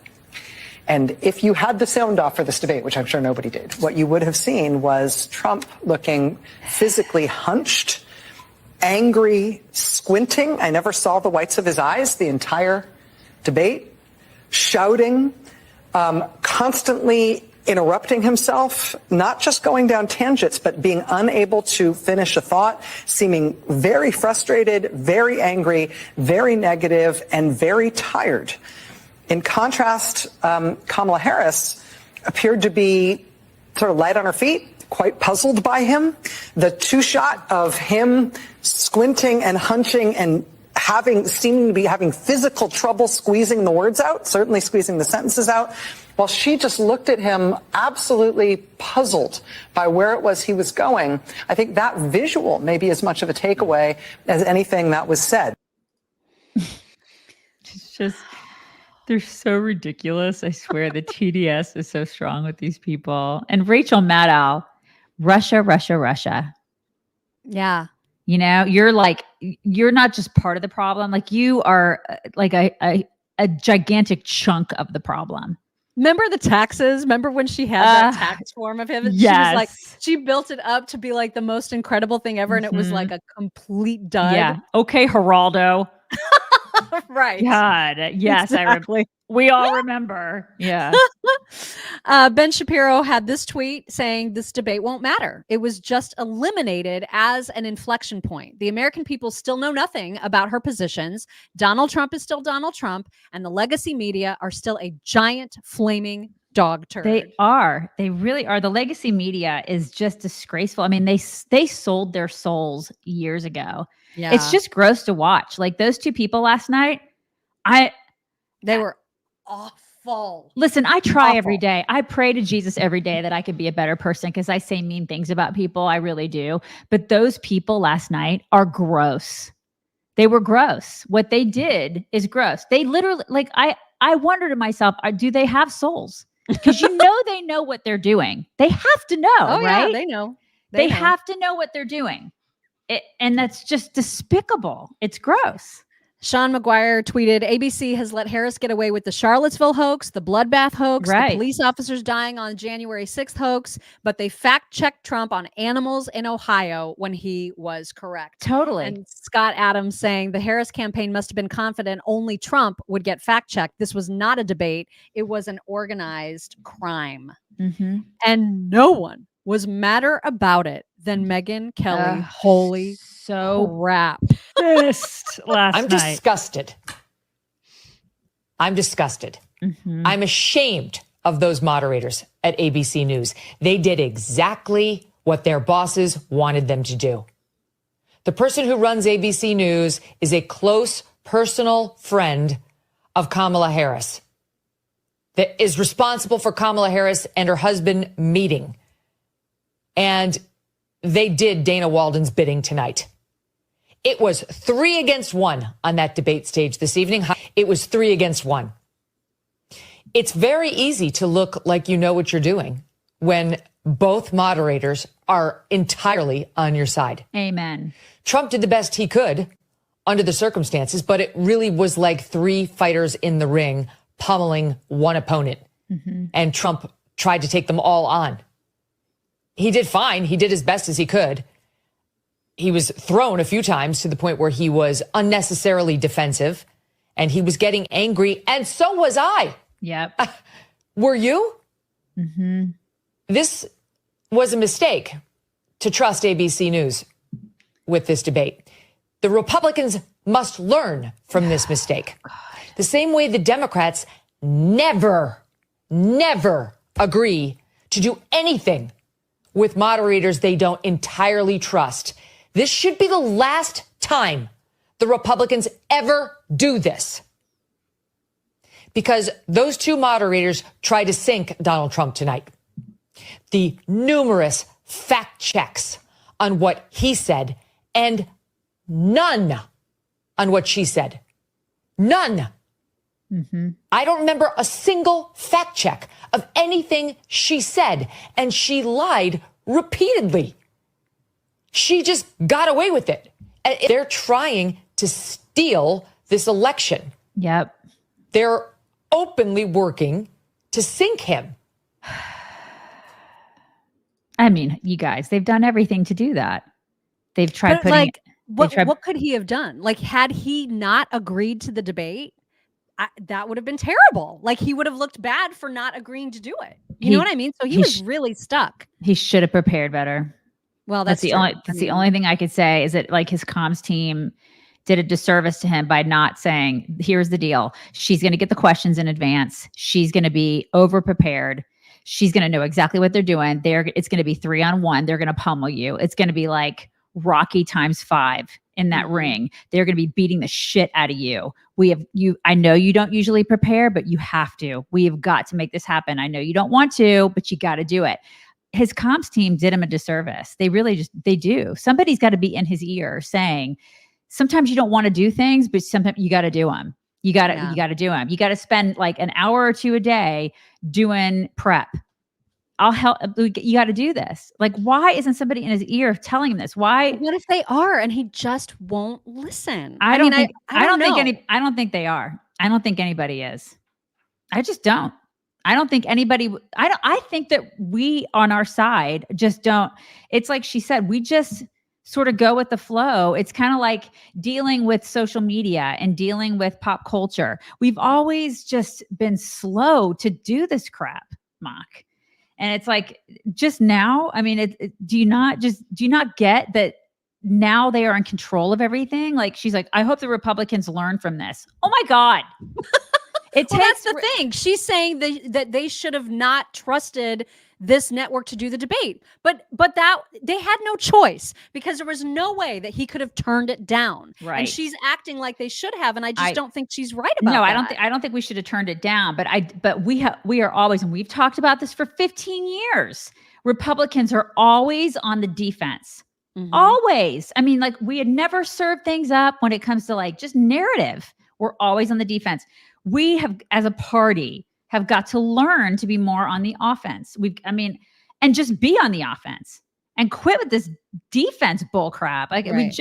And if you had the sound off for this debate, which I'm sure nobody did, what you would have seen was Trump looking physically hunched, angry, squinting. I never saw the whites of his eyes the entire debate. shouting, constantly interrupting himself, not just going down tangents, but being unable to finish a thought, seeming very frustrated, very angry, very negative, and very tired. In contrast, Kamala Harris appeared to be sort of light on her feet, quite puzzled by him. The two-shot of him squinting and hunching and seeming to be having physical trouble squeezing the words out, certainly squeezing the sentences out, while she just looked at him absolutely puzzled by where it was he was going. I think that visual may be as much of a takeaway as anything that was said. It's just, they're so ridiculous. I swear the TDS is so strong with these people. And Rachel Maddow, Russia, Russia, Russia. Yeah. You know, you're not just part of the problem. Like you are like a gigantic chunk of the problem. Remember the taxes? Remember when she had that tax form of him? Yes. She was like, she built it up to be like the most incredible thing ever. And it was like a complete dud. Yeah. Okay, Geraldo. Right. God. Yes. Exactly. We all remember. Yeah. Ben Shapiro had this tweet saying this debate won't matter. It was just eliminated as an inflection point. The American people still know nothing about her positions. Donald Trump is still Donald Trump, and the legacy media are still a giant flaming dog turd. They are. They really are. The legacy media is just disgraceful. I mean, they sold their souls years ago. Yeah. It's just gross to watch. Like those two people last night, they were awful. Listen, I try every day. I pray to Jesus every day that I could be a better person because I say mean things about people. I really do. But those people last night are gross. They were gross. What they did is gross. They literally, like, I wonder to myself, do they have souls? Because they know what they're doing. They have to know, Oh, right? yeah, they know. They know. have to know what they're doing. And that's just despicable. It's gross. Sean McGuire tweeted, ABC has let Harris get away with the Charlottesville hoax, the bloodbath hoax, Right. the police officers dying on January 6th hoax, but they fact-checked Trump on animals in Ohio when he was correct. Totally. And Scott Adams saying the Harris campaign must have been confident only Trump would get fact-checked. This was not a debate. It was an organized crime. Mm-hmm. And no one was madder about it than Megyn Kelly. Holy crap. Pissed last I'm night. disgusted. I'm disgusted. Mm-hmm. I'm ashamed of those moderators at ABC News. They did exactly what their bosses wanted them to do. The person who runs ABC News is a close personal friend of Kamala Harris that is responsible for Kamala Harris and her husband meeting. And they did Dana Walden's bidding tonight. It was 3 against 1 on that debate stage this evening. It was 3 against 1. It's very easy to look like you know what you're doing when both moderators are entirely on your side. Amen. Trump did the best he could under the circumstances, but it really was like 3 fighters in the ring pummeling one opponent. Mm-hmm. And Trump tried to take them all on. He did fine. He did as best as he could. He was thrown a few times to the point where he was unnecessarily defensive and he was getting angry. And so was I. Yep. Were you? Mm-hmm. This was a mistake to trust ABC News with this debate. The Republicans must learn from this mistake. The same way the Democrats never agree to do anything with moderators they don't entirely trust. This should be the last time the Republicans ever do this. Because those 2 moderators tried to sink Donald Trump tonight. The numerous fact checks on what he said and none on what she said. None. Mm-hmm. I don't remember a single fact check of anything she said, and she lied repeatedly. She just got away with it. They're trying to steal this election. Yep. They're openly working to sink him. I mean, you guys, they've done everything to do that. They've tried putting... What could he have done? Like, had he not agreed to the debate, that would have been terrible. Like he would have looked bad for not agreeing to do it. You know what I mean? So he was really stuck. He should have prepared better. Well, that's the only thing I could say is that like his comms team did a disservice to him by not saying, here's the deal. She's going to get the questions in advance. She's going to be over prepared. She's going to know exactly what they're doing. It's going to be 3-on-1. They're going to pummel you. It's going to be like Rocky ×5 in that ring. They're going to be beating the shit out of you. I know you don't usually prepare, but you have to. We have got to make this happen. I know you don't want to, but you got to do it. His comms team did him a disservice. They do. Somebody's got to be in his ear saying, sometimes you don't want to do things, but sometimes you got to do them. You got to do them. You got to spend like an hour or two a day doing prep. I'll help. You got to do this. Like, why isn't somebody in his ear telling him this? Why? What if they are and he just won't listen? I don't think they are. I don't think anybody is. I just don't. I don't think anybody. I think that we on our side just don't. It's like she said. We just sort of go with the flow. It's kind of like dealing with social media and dealing with pop culture. We've always just been slow to do this crap, Mock. And it's like, just now, I mean, do you not get that now they are in control of everything? Like, she's like, I hope the Republicans learn from this. Oh my God. That's the thing. She's saying that they should have not trusted this network to do the debate, but that they had no choice because there was no way that he could have turned it down. Right. And she's acting like they should have, and I just don't think she's right about that. No, I don't think we should have turned it down. But we are always, and we've talked about this for 15 years. Republicans are always on the defense. Mm-hmm. Always. I mean, like we had never served things up when it comes to like just narrative. We're always on the defense. We have, as a party, have got to learn to be more on the offense. And just be on the offense and quit with this defense bull crap. Like right.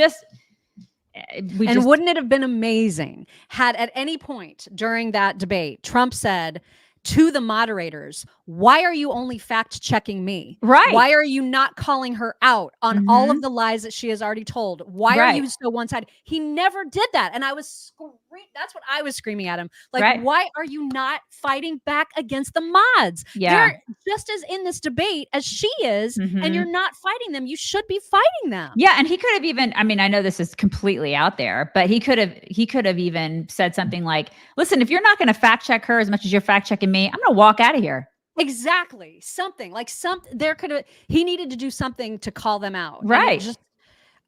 Wouldn't it have been amazing had at any point during that debate, Trump said to the moderators, why are you only fact checking me? Right. Why are you not calling her out on all of the lies that she has already told? Why are you so one-sided? He never did that. And I was that's what I was screaming at him. Like, why are you not fighting back against the mods? Yeah. They're just as in this debate as she is, and you're not fighting them. You should be fighting them. Yeah. And he could have even, I mean, I know this is completely out there, but he could have even said something like, listen, if you're not going to fact check her as much as you're fact checking me, I'm going to walk out of here. Exactly. Something like he needed to do something to call them out. Right. Just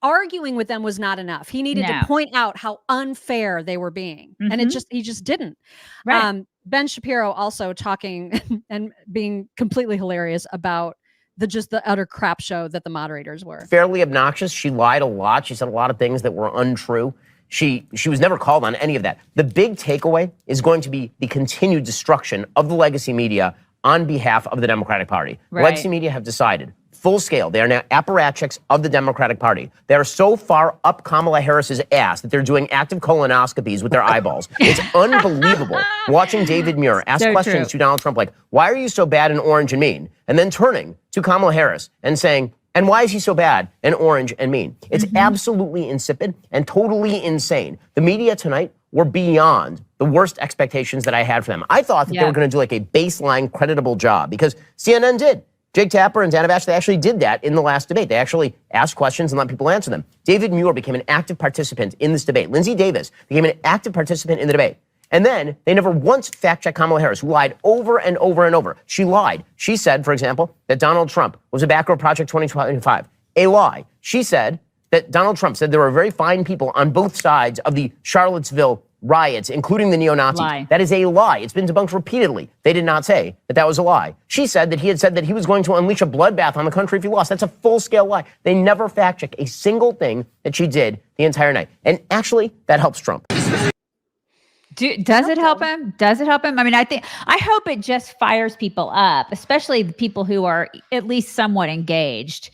arguing with them was not enough. He needed to point out how unfair they were being. And he just didn't. Right. Ben Shapiro also talking and being completely hilarious about the utter crap show that the moderators were. Fairly obnoxious. She lied a lot. She said a lot of things that were untrue. She was never called on any of that. The big takeaway is going to be the continued destruction of the legacy media on behalf of the Democratic Party. Right. Legacy media have decided, full scale, they are now apparatchiks of the Democratic Party. They are so far up Kamala Harris's ass that they're doing active colonoscopies with their eyeballs. It's unbelievable watching David Muir ask questions to Donald Trump like, why are you so bad and orange and mean? And then turning to Kamala Harris and saying, and why is he so bad and orange and mean? It's absolutely insipid and totally insane. The media tonight were beyond the worst expectations that I had for them. I thought that they were going to do like a baseline creditable job because CNN did. Jake Tapper and Dana Bash, they actually did that in the last debate. They actually asked questions and let people answer them. David Muir became an active participant in this debate. Lindsey Davis became an active participant in the debate. And then they never once fact-checked Kamala Harris, who lied over and over and over. She lied. She said, for example, that Donald Trump was a backrow Project 2025. A lie. She said that Donald Trump said there were very fine people on both sides of the Charlottesville riots, including the neo-Nazis. Lie. That is a lie. It's been debunked repeatedly. They did not say that that was a lie. She said that he had said that he was going to unleash a bloodbath on the country if he lost. That's a full-scale lie. They never fact-check a single thing that she did the entire night. And actually, that helps Trump. Does it help him? Does it help him? I mean, I hope it just fires people up, especially the people who are at least somewhat engaged.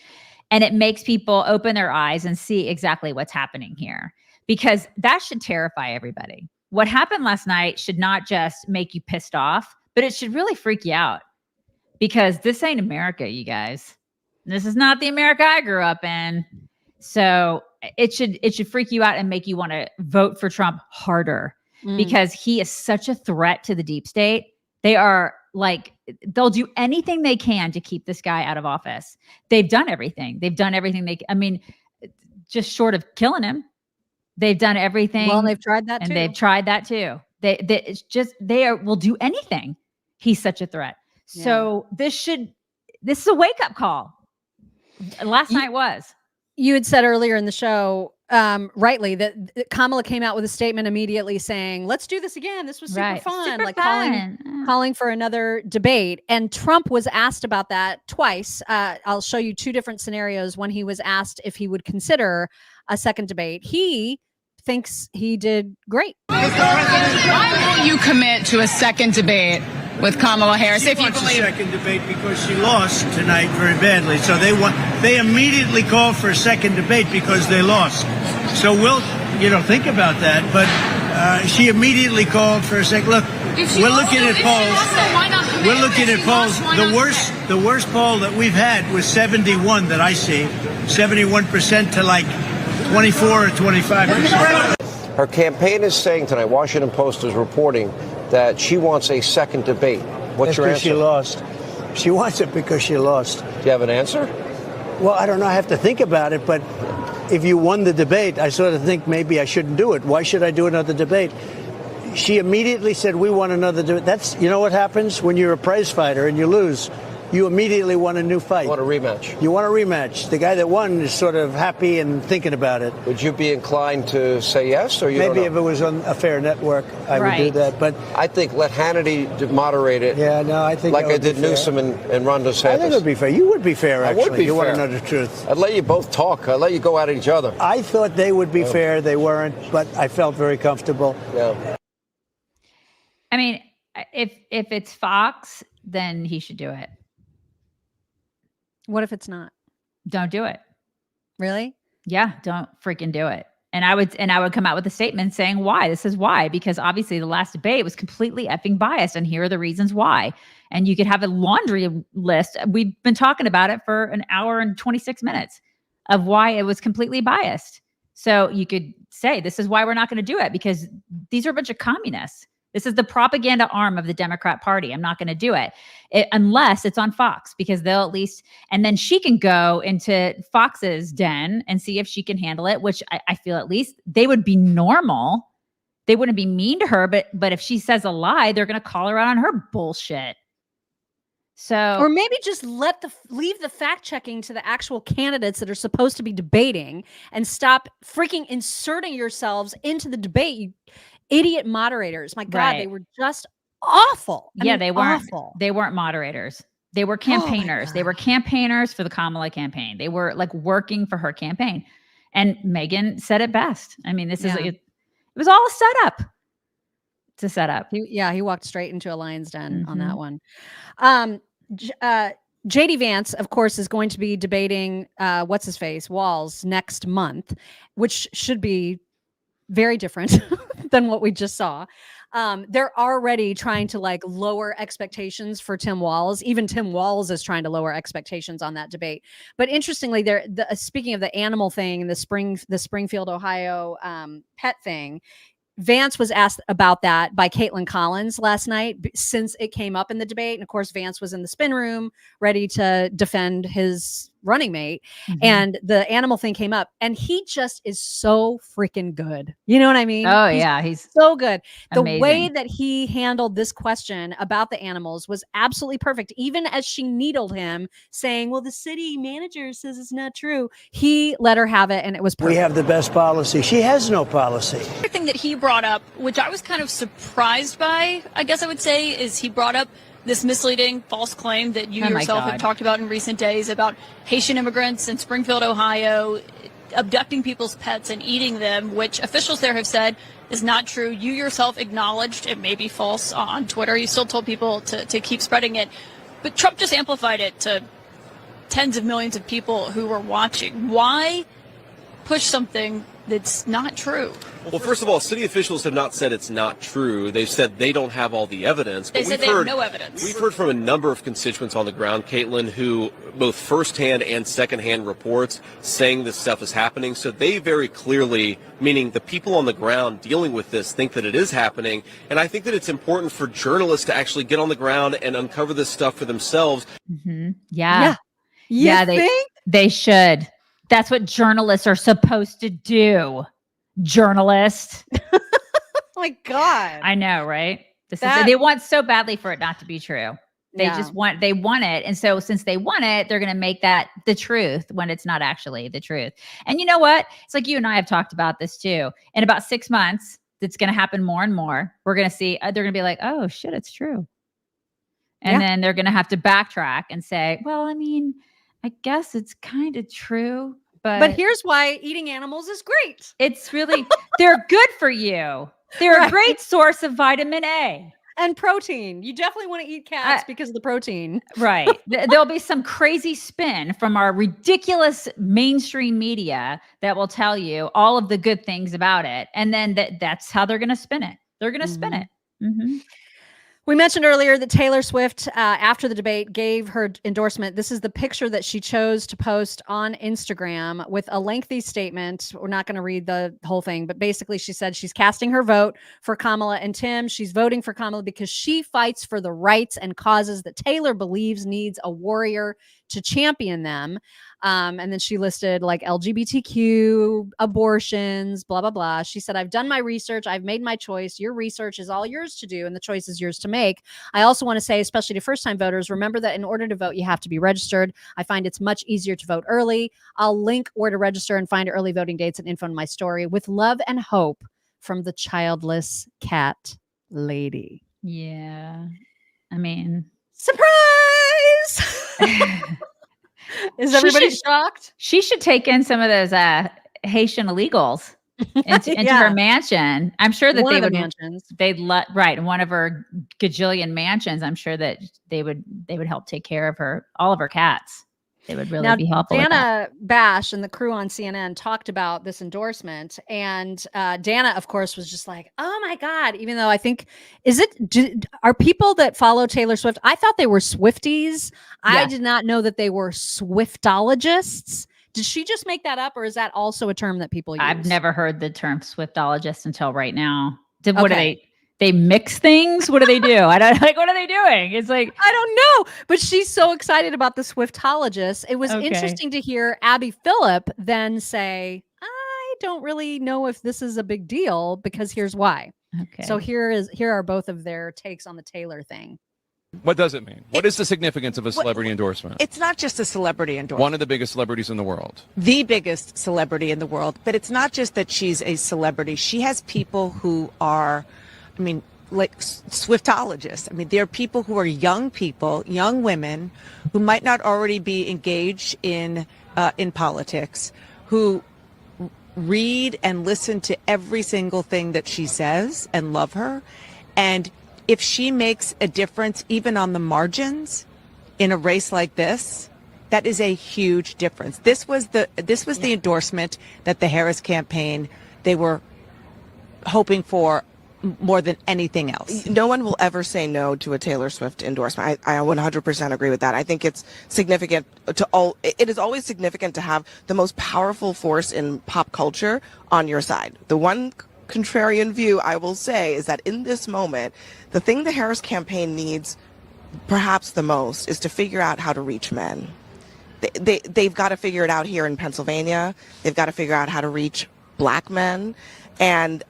And it makes people open their eyes and see exactly what's happening here. Because that should terrify everybody. What happened last night should not just make you pissed off, but it should really freak you out. Because this ain't America, you guys. This is not the America I grew up in. So it should freak you out and make you want to vote for Trump harder. because he is such a threat to the deep state. They are like, they'll do anything they can to keep this guy out of office. They've done everything. Just short of killing him. They've done everything. Well, they've tried that and too. They've tried that too. Will do anything. He's such a threat. Yeah. So this is a wake up call. Last night was. You had said earlier in the show, rightly, that Kamala came out with a statement immediately saying, let's do this again. This was super fun. Super like fun. calling for another debate. And Trump was asked about that twice. I'll show you two different scenarios when he was asked if he would consider a second debate. He thinks he did great. Why won't you commit to a second debate with Kamala Harris? She wants a second debate because she lost tonight very badly. So they immediately called for a second debate because they lost. So we'll, think about that. But she immediately called for a second. Look, we're looking at polls. We're looking at polls. The worst poll that we've had was 71 that I see, 71% to like 24 or 25%. Her campaign is saying tonight, Washington Post is reporting that she wants a second debate. What's your answer? She lost. She wants it because she lost. Do you have an answer? Well, I don't know. I have to think about it. But if you won the debate, I sort of think maybe I shouldn't do it. Why should I do another debate? She immediately said, we want another debate. That's, what happens when you're a prize fighter and you lose? You immediately want a new fight. You want a rematch. You want a rematch. The guy that won is sort of happy and thinking about it. Would you be inclined to say yes, or you maybe don't know? If it was on a fair network, I would do that. But I think let Hannity moderate it. Yeah, no, I think like I did Newsom and Ron DeSantis. I think it would be fair. You would be fair. Actually, I would be you fair. want to know the truth. I'd let you both talk. I'd let you go at each other. I thought they would be fair. They weren't, but I felt very comfortable. Yeah. I mean, if it's Fox, then he should do it. What if it's not? Don't do it. Really? Yeah, don't freaking do it. And I would come out with a statement saying why. This is why, because obviously the last debate was completely effing biased, and here are the reasons why. And you could have a laundry list. We've been talking about it for an hour and 26 minutes of why it was completely biased. So you could say, this is why we're not going to do it, because these are a bunch of communists. This is the propaganda arm of the Democrat Party. I'm not going to do it unless it's on Fox, because they'll at least, and then she can go into Fox's den and see if she can handle it, which I feel at least they would be normal. They wouldn't be mean to her, but if she says a lie, they're going to call her out on her bullshit. So, or maybe just leave the fact checking to the actual candidates that are supposed to be debating, and stop freaking inserting yourselves into the debate. You idiot moderators. My God, they were just awful. I mean, they weren't. Awful. They weren't moderators. They were campaigners. They were campaigners for the Kamala campaign. They were like working for her campaign. And Megyn said it best. I mean, it was all a setup. It's a setup. He walked straight into a lion's den on that one. JD Vance, of course, is going to be debating what's his face, Walz, next month, which should be very different than what we just saw. They're already trying to lower expectations for Tim Walz. Even Tim Walz is trying to lower expectations on that debate. But interestingly, speaking of the animal thing, the Springfield, Ohio pet thing, Vance was asked about that by Caitlin Collins last night, since it came up in the debate. And of course, Vance was in the spin room ready to defend his running mate. And the animal thing came up, and he just is so freaking good. You know what I mean? Oh, he's so good. Amazing. The way that he handled this question about the animals was absolutely perfect. Even as she needled him, saying, well, the city manager says it's not true, he let her have it, and it was perfect. We have the best policy. She has no policy. The thing that he brought up, which I was kind of surprised by, I guess I would say, is he brought up this misleading false claim that you yourself have talked about in recent days about Haitian immigrants in Springfield, Ohio, abducting people's pets and eating them, which officials there have said is not true. You yourself acknowledged it may be false on Twitter. You still told people to keep spreading it. But Trump just amplified it to tens of millions of people who were watching. Why push something that's not true. Well, first of all, city officials have not said it's not true. They've said they don't have all the evidence. They said they have no evidence. We've heard from a number of constituents on the ground, Caitlin, who both firsthand and secondhand reports saying this stuff is happening. So they very clearly, meaning the people on the ground dealing with this, think that it is happening. And I think that it's important for journalists to actually get on the ground and uncover this stuff for themselves. Yeah. You They should. That's what journalists are supposed to do. Journalist. Oh my God. I know, right? They want so badly for it not to be true. They Yeah. just want it. And so since they want it, they're going to make that the truth when it's not actually the truth. And you know what? It's like you and I have talked about this too. In about 6 months, it's going to happen more and more. We're going to see, they're going to be like, oh shit, it's true. And then they're going to have to backtrack and say, well, I mean, I guess it's kind of true. But here's why eating animals is great. It's really, they're good for you. They're a great source of vitamin A. And protein. You definitely want to eat cats because of the protein. Right. There'll be some crazy spin from our ridiculous mainstream media that will tell you all of the good things about it. And then that's how they're going to spin it. They're going to spin it. Mm-hmm. We mentioned earlier that Taylor Swift, after the debate, gave her endorsement. This is the picture that she chose to post on Instagram with a lengthy statement. We're not going to read the whole thing, but basically she said she's casting her vote for Kamala and Tim. She's voting for Kamala because she fights for the rights and causes that Taylor believes needs a warrior to champion them. And then she listed like LGBTQ, abortions, blah, blah, blah. She said, I've done my research. I've made my choice. Your research is all yours to do, and the choice is yours to make. I also want to say, especially to first-time voters, remember that in order to vote, you have to be registered. I find it's much easier to vote early. I'll link where to register and find early voting dates and info in my story. With love and hope from the childless cat lady. Yeah. I mean, surprise! Is everybody shocked? She should take in some of those Haitian illegals into her mansion. I'm sure that right, one of her gajillion mansions. I'm sure that they would help take care of all of her cats. They would really be helpful. Dana Bash and the crew on CNN talked about this endorsement, and Dana, of course, was just like, "Oh my God!" Even though I think, are people that follow Taylor Swift? I thought they were Swifties. I did not know that they were Swiftologists. Did she just make that up, or is that also a term that people use? I've never heard the term Swiftologist until right now. What are they mix things? What do they do? I don't like. What are they doing? It's like I don't know. But she's so excited about the Swiftologist. It was interesting to hear Abby Phillip then say, "I don't really know if this is a big deal because here's why." Okay. So here are both of their takes on the Taylor thing. What does it mean? What is the significance of a celebrity endorsement? It's not just a celebrity endorsement. One of the biggest celebrities in the world. The biggest celebrity in the world. But it's not just that she's a celebrity. She has people who are, like Swiftologists. There are people who are young people, young women, who might not already be engaged in politics, who read and listen to every single thing that she says and love her. And if she makes a difference, even on the margins, in a race like this, that is a huge difference. This was the endorsement that the Harris campaign, they were hoping for more than anything else. No one will ever say no to a Taylor Swift endorsement. I 100% agree with that. I think it's significant it is always significant to have the most powerful force in pop culture on your side. The one contrarian view I will say is that in this moment, the thing the Harris campaign needs perhaps the most is to figure out how to reach men. They've got to figure it out here in Pennsylvania. They've got to figure out how to reach black men. And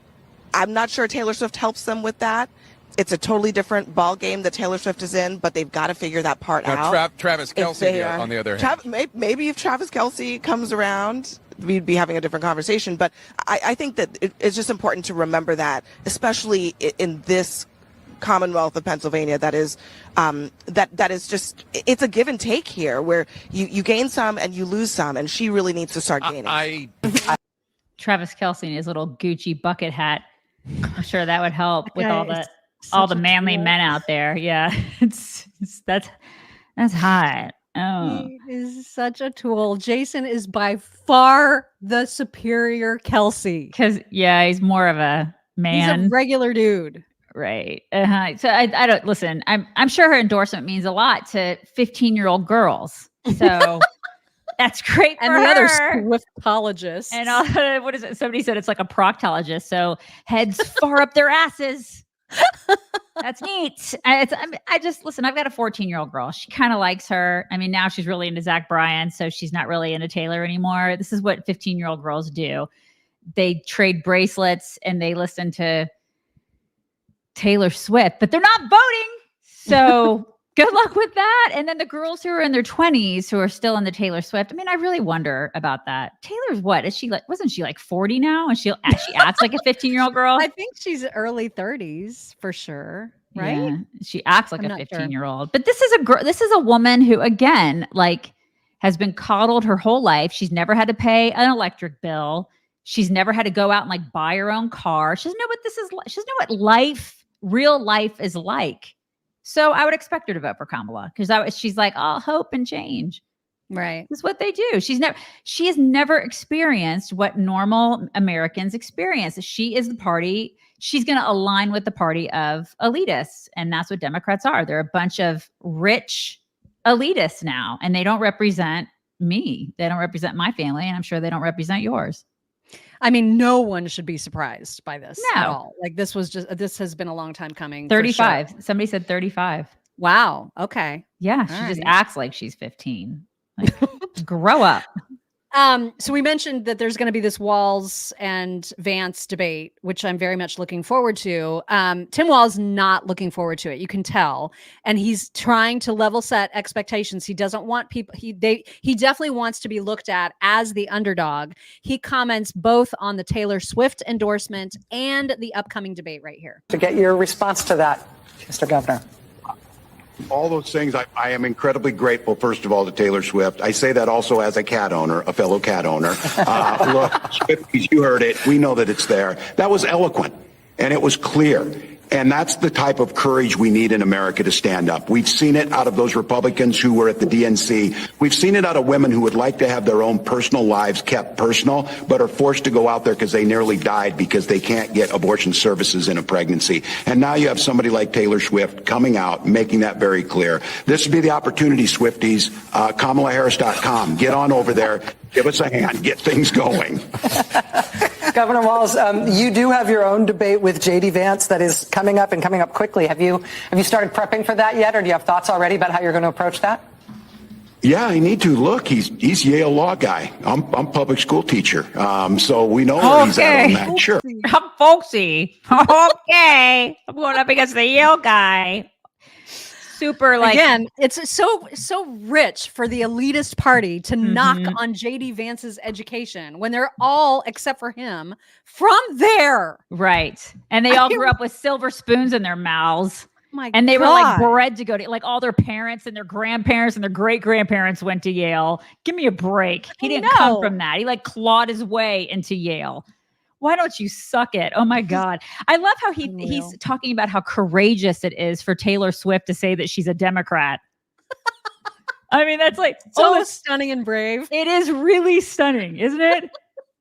I'm not sure Taylor Swift helps them with that. It's a totally different ball game that Taylor Swift is in, but they've got to figure that part out. Travis Kelce, on the other hand. Maybe if Travis Kelce comes around, we'd be having a different conversation. But I think that it's just important to remember that, especially in this Commonwealth of Pennsylvania, that is just, it's a give and take here where you gain some and you lose some, and she really needs to start gaining. Travis Kelce in his little Gucci bucket hat. I'm sure that would help with all the manly men out there. Yeah, that's hot. Oh. He is such a tool. Jason is by far the superior Kelsey. Because, yeah, he's more of a man. He's a regular dude. Right. So I don't listen. I'm sure her endorsement means a lot to 15-year-old girls. So that's great for And the her. other Swiftologists. And what is it? Somebody said it's like a proctologist. So heads far up their asses. That's neat. I just listen. I've got a 14-year-old girl. She kind of likes her. I mean, now she's really into Zach Bryan, so she's not really into Taylor anymore. This is what 15-year-old girls do. They trade bracelets and they listen to Taylor Swift, but they're not voting. So good luck with that. And then the girls who are in their 20s who are still in the Taylor Swift. I mean, I really wonder about that. Taylor's what? Is she like, wasn't she like 40 now? And she acts like a 15-year-old girl? I think she's early 30s for sure. Right? Yeah, she acts like a 15-year-old. But this is a woman who, again, like has been coddled her whole life. She's never had to pay an electric bill. She's never had to go out and like buy her own car. She doesn't know what this is like. She doesn't know what real life is like. So I would expect her to vote for Kamala because she's like, oh, hope and change. Right. That's what they do. She has never experienced what normal Americans experience. She is the party. She's going to align with the party of elitists. And that's what Democrats are. They're a bunch of rich elitists now, and they don't represent me. They don't represent my family. And I'm sure they don't represent yours. I mean, no one should be surprised by this No. at all. Like this has been a long time coming. 35. For sure. Somebody said 35. Wow. Okay. Yeah. She just acts like she's 15. Like, grow up. So we mentioned that there's going to be this Walz and Vance debate, which I'm very much looking forward to. Tim Walz not looking forward to it. You can tell. And he's trying to level set expectations. He doesn't want people, he definitely wants to be looked at as the underdog. He comments both on the Taylor Swift endorsement and the upcoming debate right here. To get your response to that, Mr. Governor. All those things, I am incredibly grateful, first of all, to Taylor Swift. I say that also as a cat owner, a fellow cat owner. Look, Swifties, you heard it. We know that it's there. That was eloquent, and it was clear. And that's the type of courage we need in America to stand up. We've seen it out of those Republicans who were at the DNC. We've seen it out of women who would like to have their own personal lives kept personal, but are forced to go out there because they nearly died because they can't get abortion services in a pregnancy. And now you have somebody like Taylor Swift coming out, making that very clear. This would be the opportunity, Swifties. KamalaHarris.com. Get on over there. Give us a hand. Get things going. Governor Walz, you do have your own debate with J.D. Vance that is coming up and coming up quickly. Have you started prepping for that yet, or do you have thoughts already about how you're going to approach that? Yeah, I need to. Look, he's Yale law guy. I'm public school teacher, so we know where he's at on that. Sure. I'm folksy. Okay. I'm going up against the Yale guy. Super like again, it's so rich for the elitist party to knock on JD Vance's education when they're all, except for him, from there. Right. And they all grew up with silver spoons in their mouths. And they were like bred to go to, like all their parents and their grandparents and their great grandparents went to Yale. Give me a break. He didn't come from that. He like clawed his way into Yale. Why don't you suck it? Oh my God. I love how he's talking about how courageous it is for Taylor Swift to say that she's a Democrat. I mean, that's like so stunning and brave. It is really stunning, isn't it?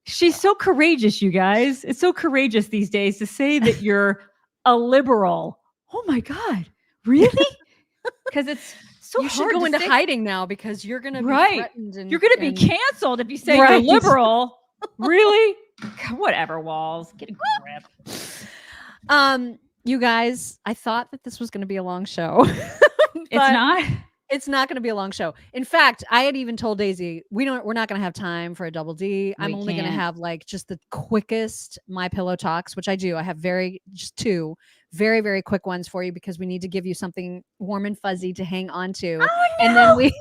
She's so courageous, you guys. It's so courageous these days to say that you're a liberal. Oh my God. Really? Because it's so you hard should go to into say. hiding now because you're going to be threatened. And, you're going to be canceled if you say you're liberal. Really? God, whatever, Walz. Get a grip. You guys, I thought that this was going to be a long show. It's not. It's not going to be a long show. In fact, I had even told Daisy, we're not going to have time for a double D. I'm only going to have like just the quickest My Pillow talks, which I do. I have just two very, very quick ones for you because we need to give you something warm and fuzzy to hang on to. Oh, no. And then we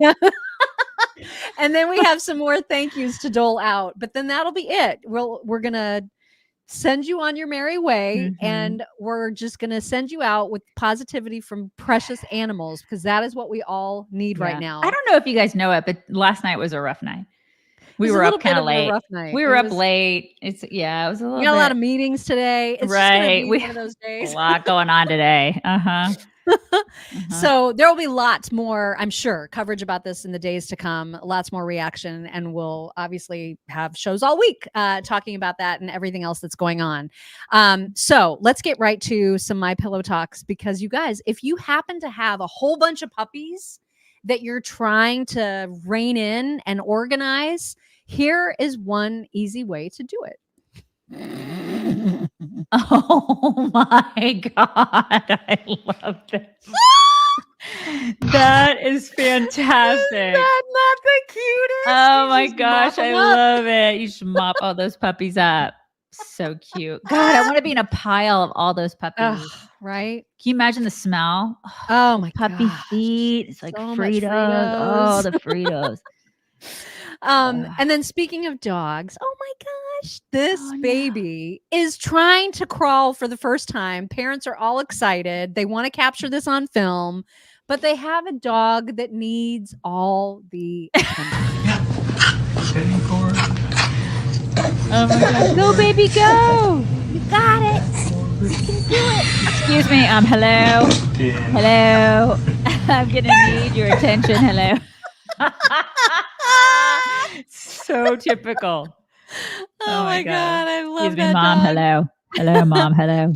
and then we have some more thank yous to dole out. But then that'll be it. We're going to send you on your merry way, and we're just going to send you out with positivity from precious animals because that is what we all need right now. I don't know if you guys know it, but last night was a rough night. We were up kind of late. We were up late. It was a little. We got a lot of meetings today. It's right. We have those days. A lot going on today. So there will be lots more, I'm sure, coverage about this in the days to come, lots more reaction, and we'll obviously have shows all week talking about that and everything else that's going on. So let's get right to some My Pillow talks, because you guys, if you happen to have a whole bunch of puppies that you're trying to rein in and organize, here is one easy way to do it. Oh my God. I love this. That is fantastic. Is that not the cutest? Oh my gosh. I love it. You should mop all those puppies up. So cute. God, I want to be in a pile of all those puppies. Ugh, right? Can you imagine the smell? Oh my puppy feet. It's like So much Fritos. Oh, the Fritos. And then speaking of dogs, oh my gosh, this baby is trying to crawl for the first time. Parents are all excited. They want to capture this on film, but they have a dog that needs all the attention. Oh my God. Go, baby, go. You got it. You can do it. Excuse me. Hello. Hello. I'm going to need your attention. Hello. So typical. Oh my God. I love Excuse me, that Mom. dog. Hello. Hello, Mom. Hello.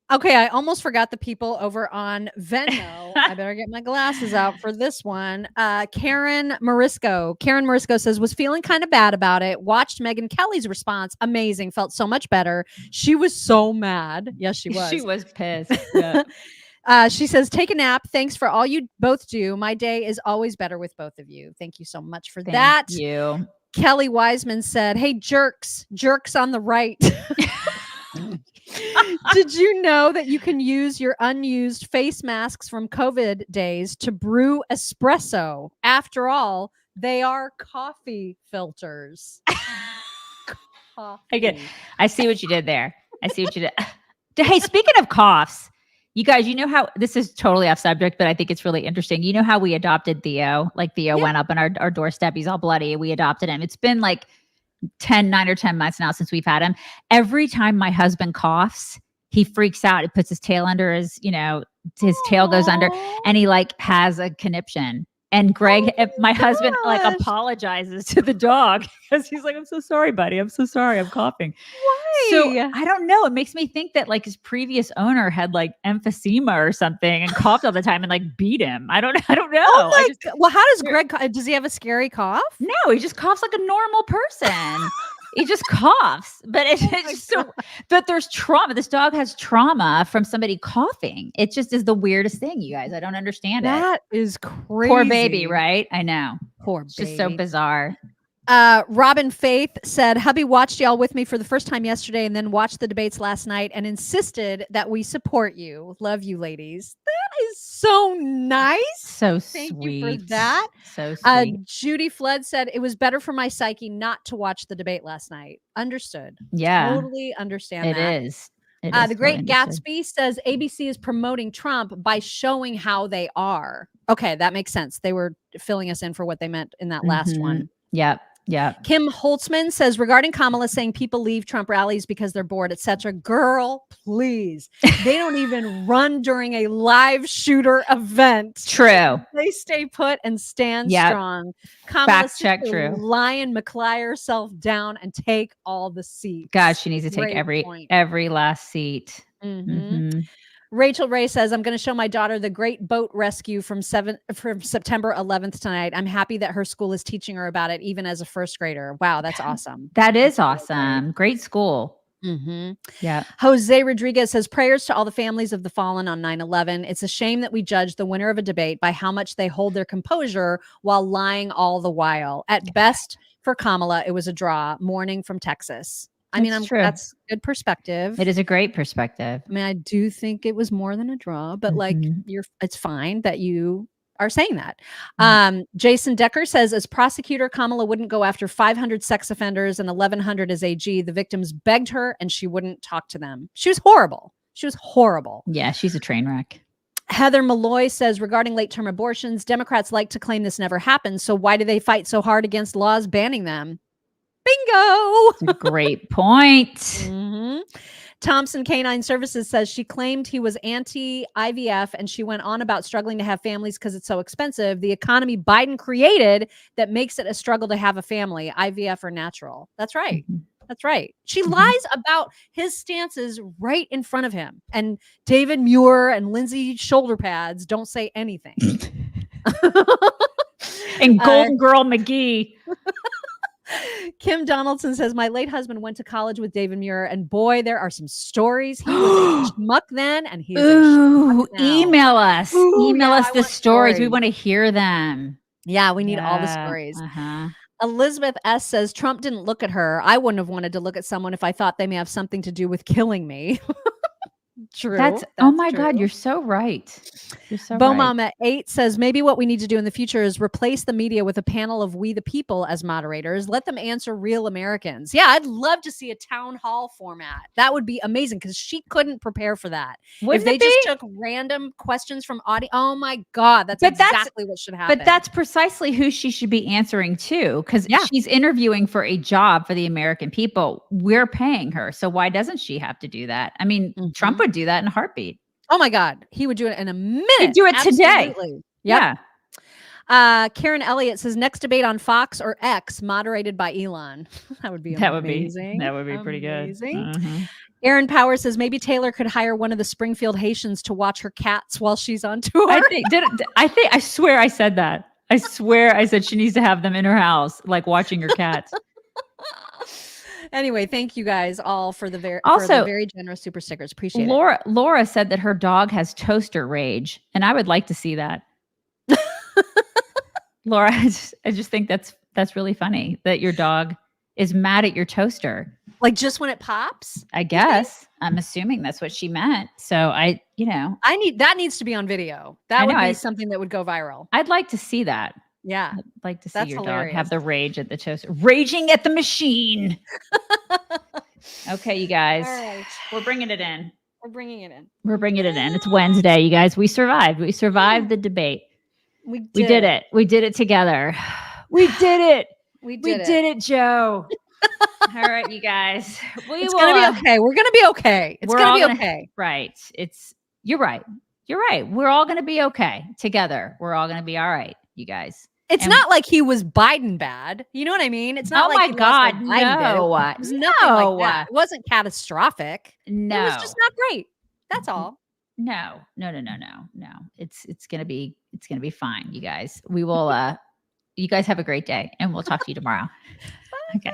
Okay, I almost forgot the people over on Venmo. I better get my glasses out for this one. Karen Marisco. Karen Marisco says, was feeling kind of bad about it. Watched Megyn Kelly's response. Amazing. Felt so much better. She was so mad. Yes, she was. She was pissed. Yeah. She says, take a nap. Thanks for all you both do. My day is always better with both of you. Thank you so much for that. Thank you. Kelly Wiseman said, hey, jerks on the right. Did you know that you can use your unused face masks from COVID days to brew espresso? After all, they are coffee filters. I see what you did there. I see what you did. Hey, speaking of coughs, you guys, you know how this is totally off subject, but I think it's really interesting. You know how we adopted Theo? Like Theo went up on our doorstep. He's all bloody. We adopted him. It's been like 9 or 10 months now since we've had him. Every time my husband coughs, he freaks out. He puts his tail under his tail goes under, and he like has a conniption. And Greg, my husband, like apologizes to the dog because he's like, I'm so sorry, buddy. I'm so sorry. I'm coughing. Why? So I don't know. It makes me think that like his previous owner had like emphysema or something and coughed all the time and like beat him. I don't know. Oh my God. Well, how does Greg, does he have a scary cough? No, he just coughs like a normal person. He just coughs, but it's just so. But there's trauma. This dog has trauma from somebody coughing. It just is the weirdest thing, you guys. I don't understand it. That is crazy. Poor baby, right? I know. Poor It's baby. just so bizarre. Robin Faith said, hubby watched y'all with me for the first time yesterday and then watched the debates last night and insisted that we support you. Love you, ladies. That is so nice. So Thank sweet. you for that. So sweet. Judy Flood said, it was better for my psyche not to watch the debate last night. Understood. Yeah. Totally understand It that. is. It The is Great totally understood. Gatsby says ABC is promoting Trump by showing how they are. Okay, that makes sense. They were filling us in for what they meant in that last one. Yep. Yeah. Kim Holtzman says, regarding Kamala saying people leave Trump rallies because they're bored, etc. Girl, please. They don't even run during a live shooter event. True. They stay put and stand Yep. strong. Kamala Fact check, true. Lion McCly herself down and take all the seats. God, she needs to take Great point. every last seat. Mhm. Mhm. Rachel Ray says, I'm going to show my daughter the great boat rescue from September 11th tonight. I'm happy that her school is teaching her about it, even as a first grader. Wow, that's awesome. That is awesome. Great school. Mm-hmm. Yeah. Jose Rodriguez says, prayers to all the families of the fallen on 9/11. It's a shame that we judge the winner of a debate by how much they hold their composure while lying all the while. At best, for Kamala, it was a draw. Mourning from Texas. I mean, That's true. that's good perspective. It is a great perspective. I mean, I do think it was more than a draw, but like it's fine that you are saying that. Jason Decker says, as prosecutor, Kamala wouldn't go after 500 sex offenders and 1,100 as AG. The victims begged her and she wouldn't talk to them. She was horrible. She was horrible. Yeah, she's a train wreck. Heather Malloy says, regarding late-term abortions, Democrats like to claim this never happened. So why do they fight so hard against laws banning them? Bingo. That's a great point. Mhm. Thompson Canine Services says she claimed he was anti-IVF and she went on about struggling to have families because it's so expensive. The economy Biden created that makes it a struggle to have a family, IVF or natural. That's right. That's right. She lies about his stances right in front of him. And David Muir and Lindsay shoulder pads don't say anything. And Golden Girl McGee. Kim Donaldson says, my late husband went to college with David Muir, and boy, there are some stories. He was a schmuck then, and he's a schmuck now. Email us. Email us the stories. We stories. want to hear them. Yeah, we need all the stories. Elizabeth S. says, Trump didn't look at her. I wouldn't have wanted to look at someone if I thought they may have something to do with killing me. True. That's oh my God, you're so right. You're so right. Mama 8 says, maybe what we need to do in the future is replace the media with a panel of we the people as moderators. Let them answer real Americans. Yeah, I'd love to see a town hall format. That would be amazing because she couldn't prepare for that. Wouldn't if they it be? just took random questions from audience, oh my God, that's exactly what should happen. But that's precisely who she should be answering to, because she's interviewing for a job for the American people. We're paying her. So why doesn't she have to do that? I mean, Trump would do that in a heartbeat. Oh my God. He would do it in a minute. He'd do it today. Absolutely. Yep. Yeah. Karen Elliott says next debate on Fox or X moderated by Elon. That would be amazing. That would be pretty good. Aaron Power says maybe Taylor could hire one of the Springfield Haitians to watch her cats while she's on tour. I swear I said that. I swear I said she needs to have them in her house, like watching her cats. Anyway, thank you guys all for the very generous super stickers. Appreciate it. Laura said that her dog has toaster rage, and I would like to see that. Laura, I just think that's really funny that your dog is mad at your toaster. Like just when it pops? I guess. I'm assuming that's what she meant. So that needs to be on video. That would be something that would go viral. I'd like to see that. Yeah. I'd like to see That's your hilarious. dog have the rage at the toaster. Raging at the machine. Okay, you guys. All right. We're bringing it in. We're bringing it in. We're bringing it in. It's Wednesday, you guys. We survived. We survived the debate. We did it. We did it together. We did it. We did it, Joe. All right, you guys. It's going to be okay. We're going to be okay. It's going to be okay. Right. You're right. You're right. We're all going to be okay together. We're all going to be all right, you guys. It's not like he was Biden bad. You know what I mean? It's not like my God, no. It was nothing like that. It wasn't catastrophic. No. It was just not great. That's all. No. It's gonna be fine, you guys. We will you guys have a great day and we'll talk to you tomorrow. Okay.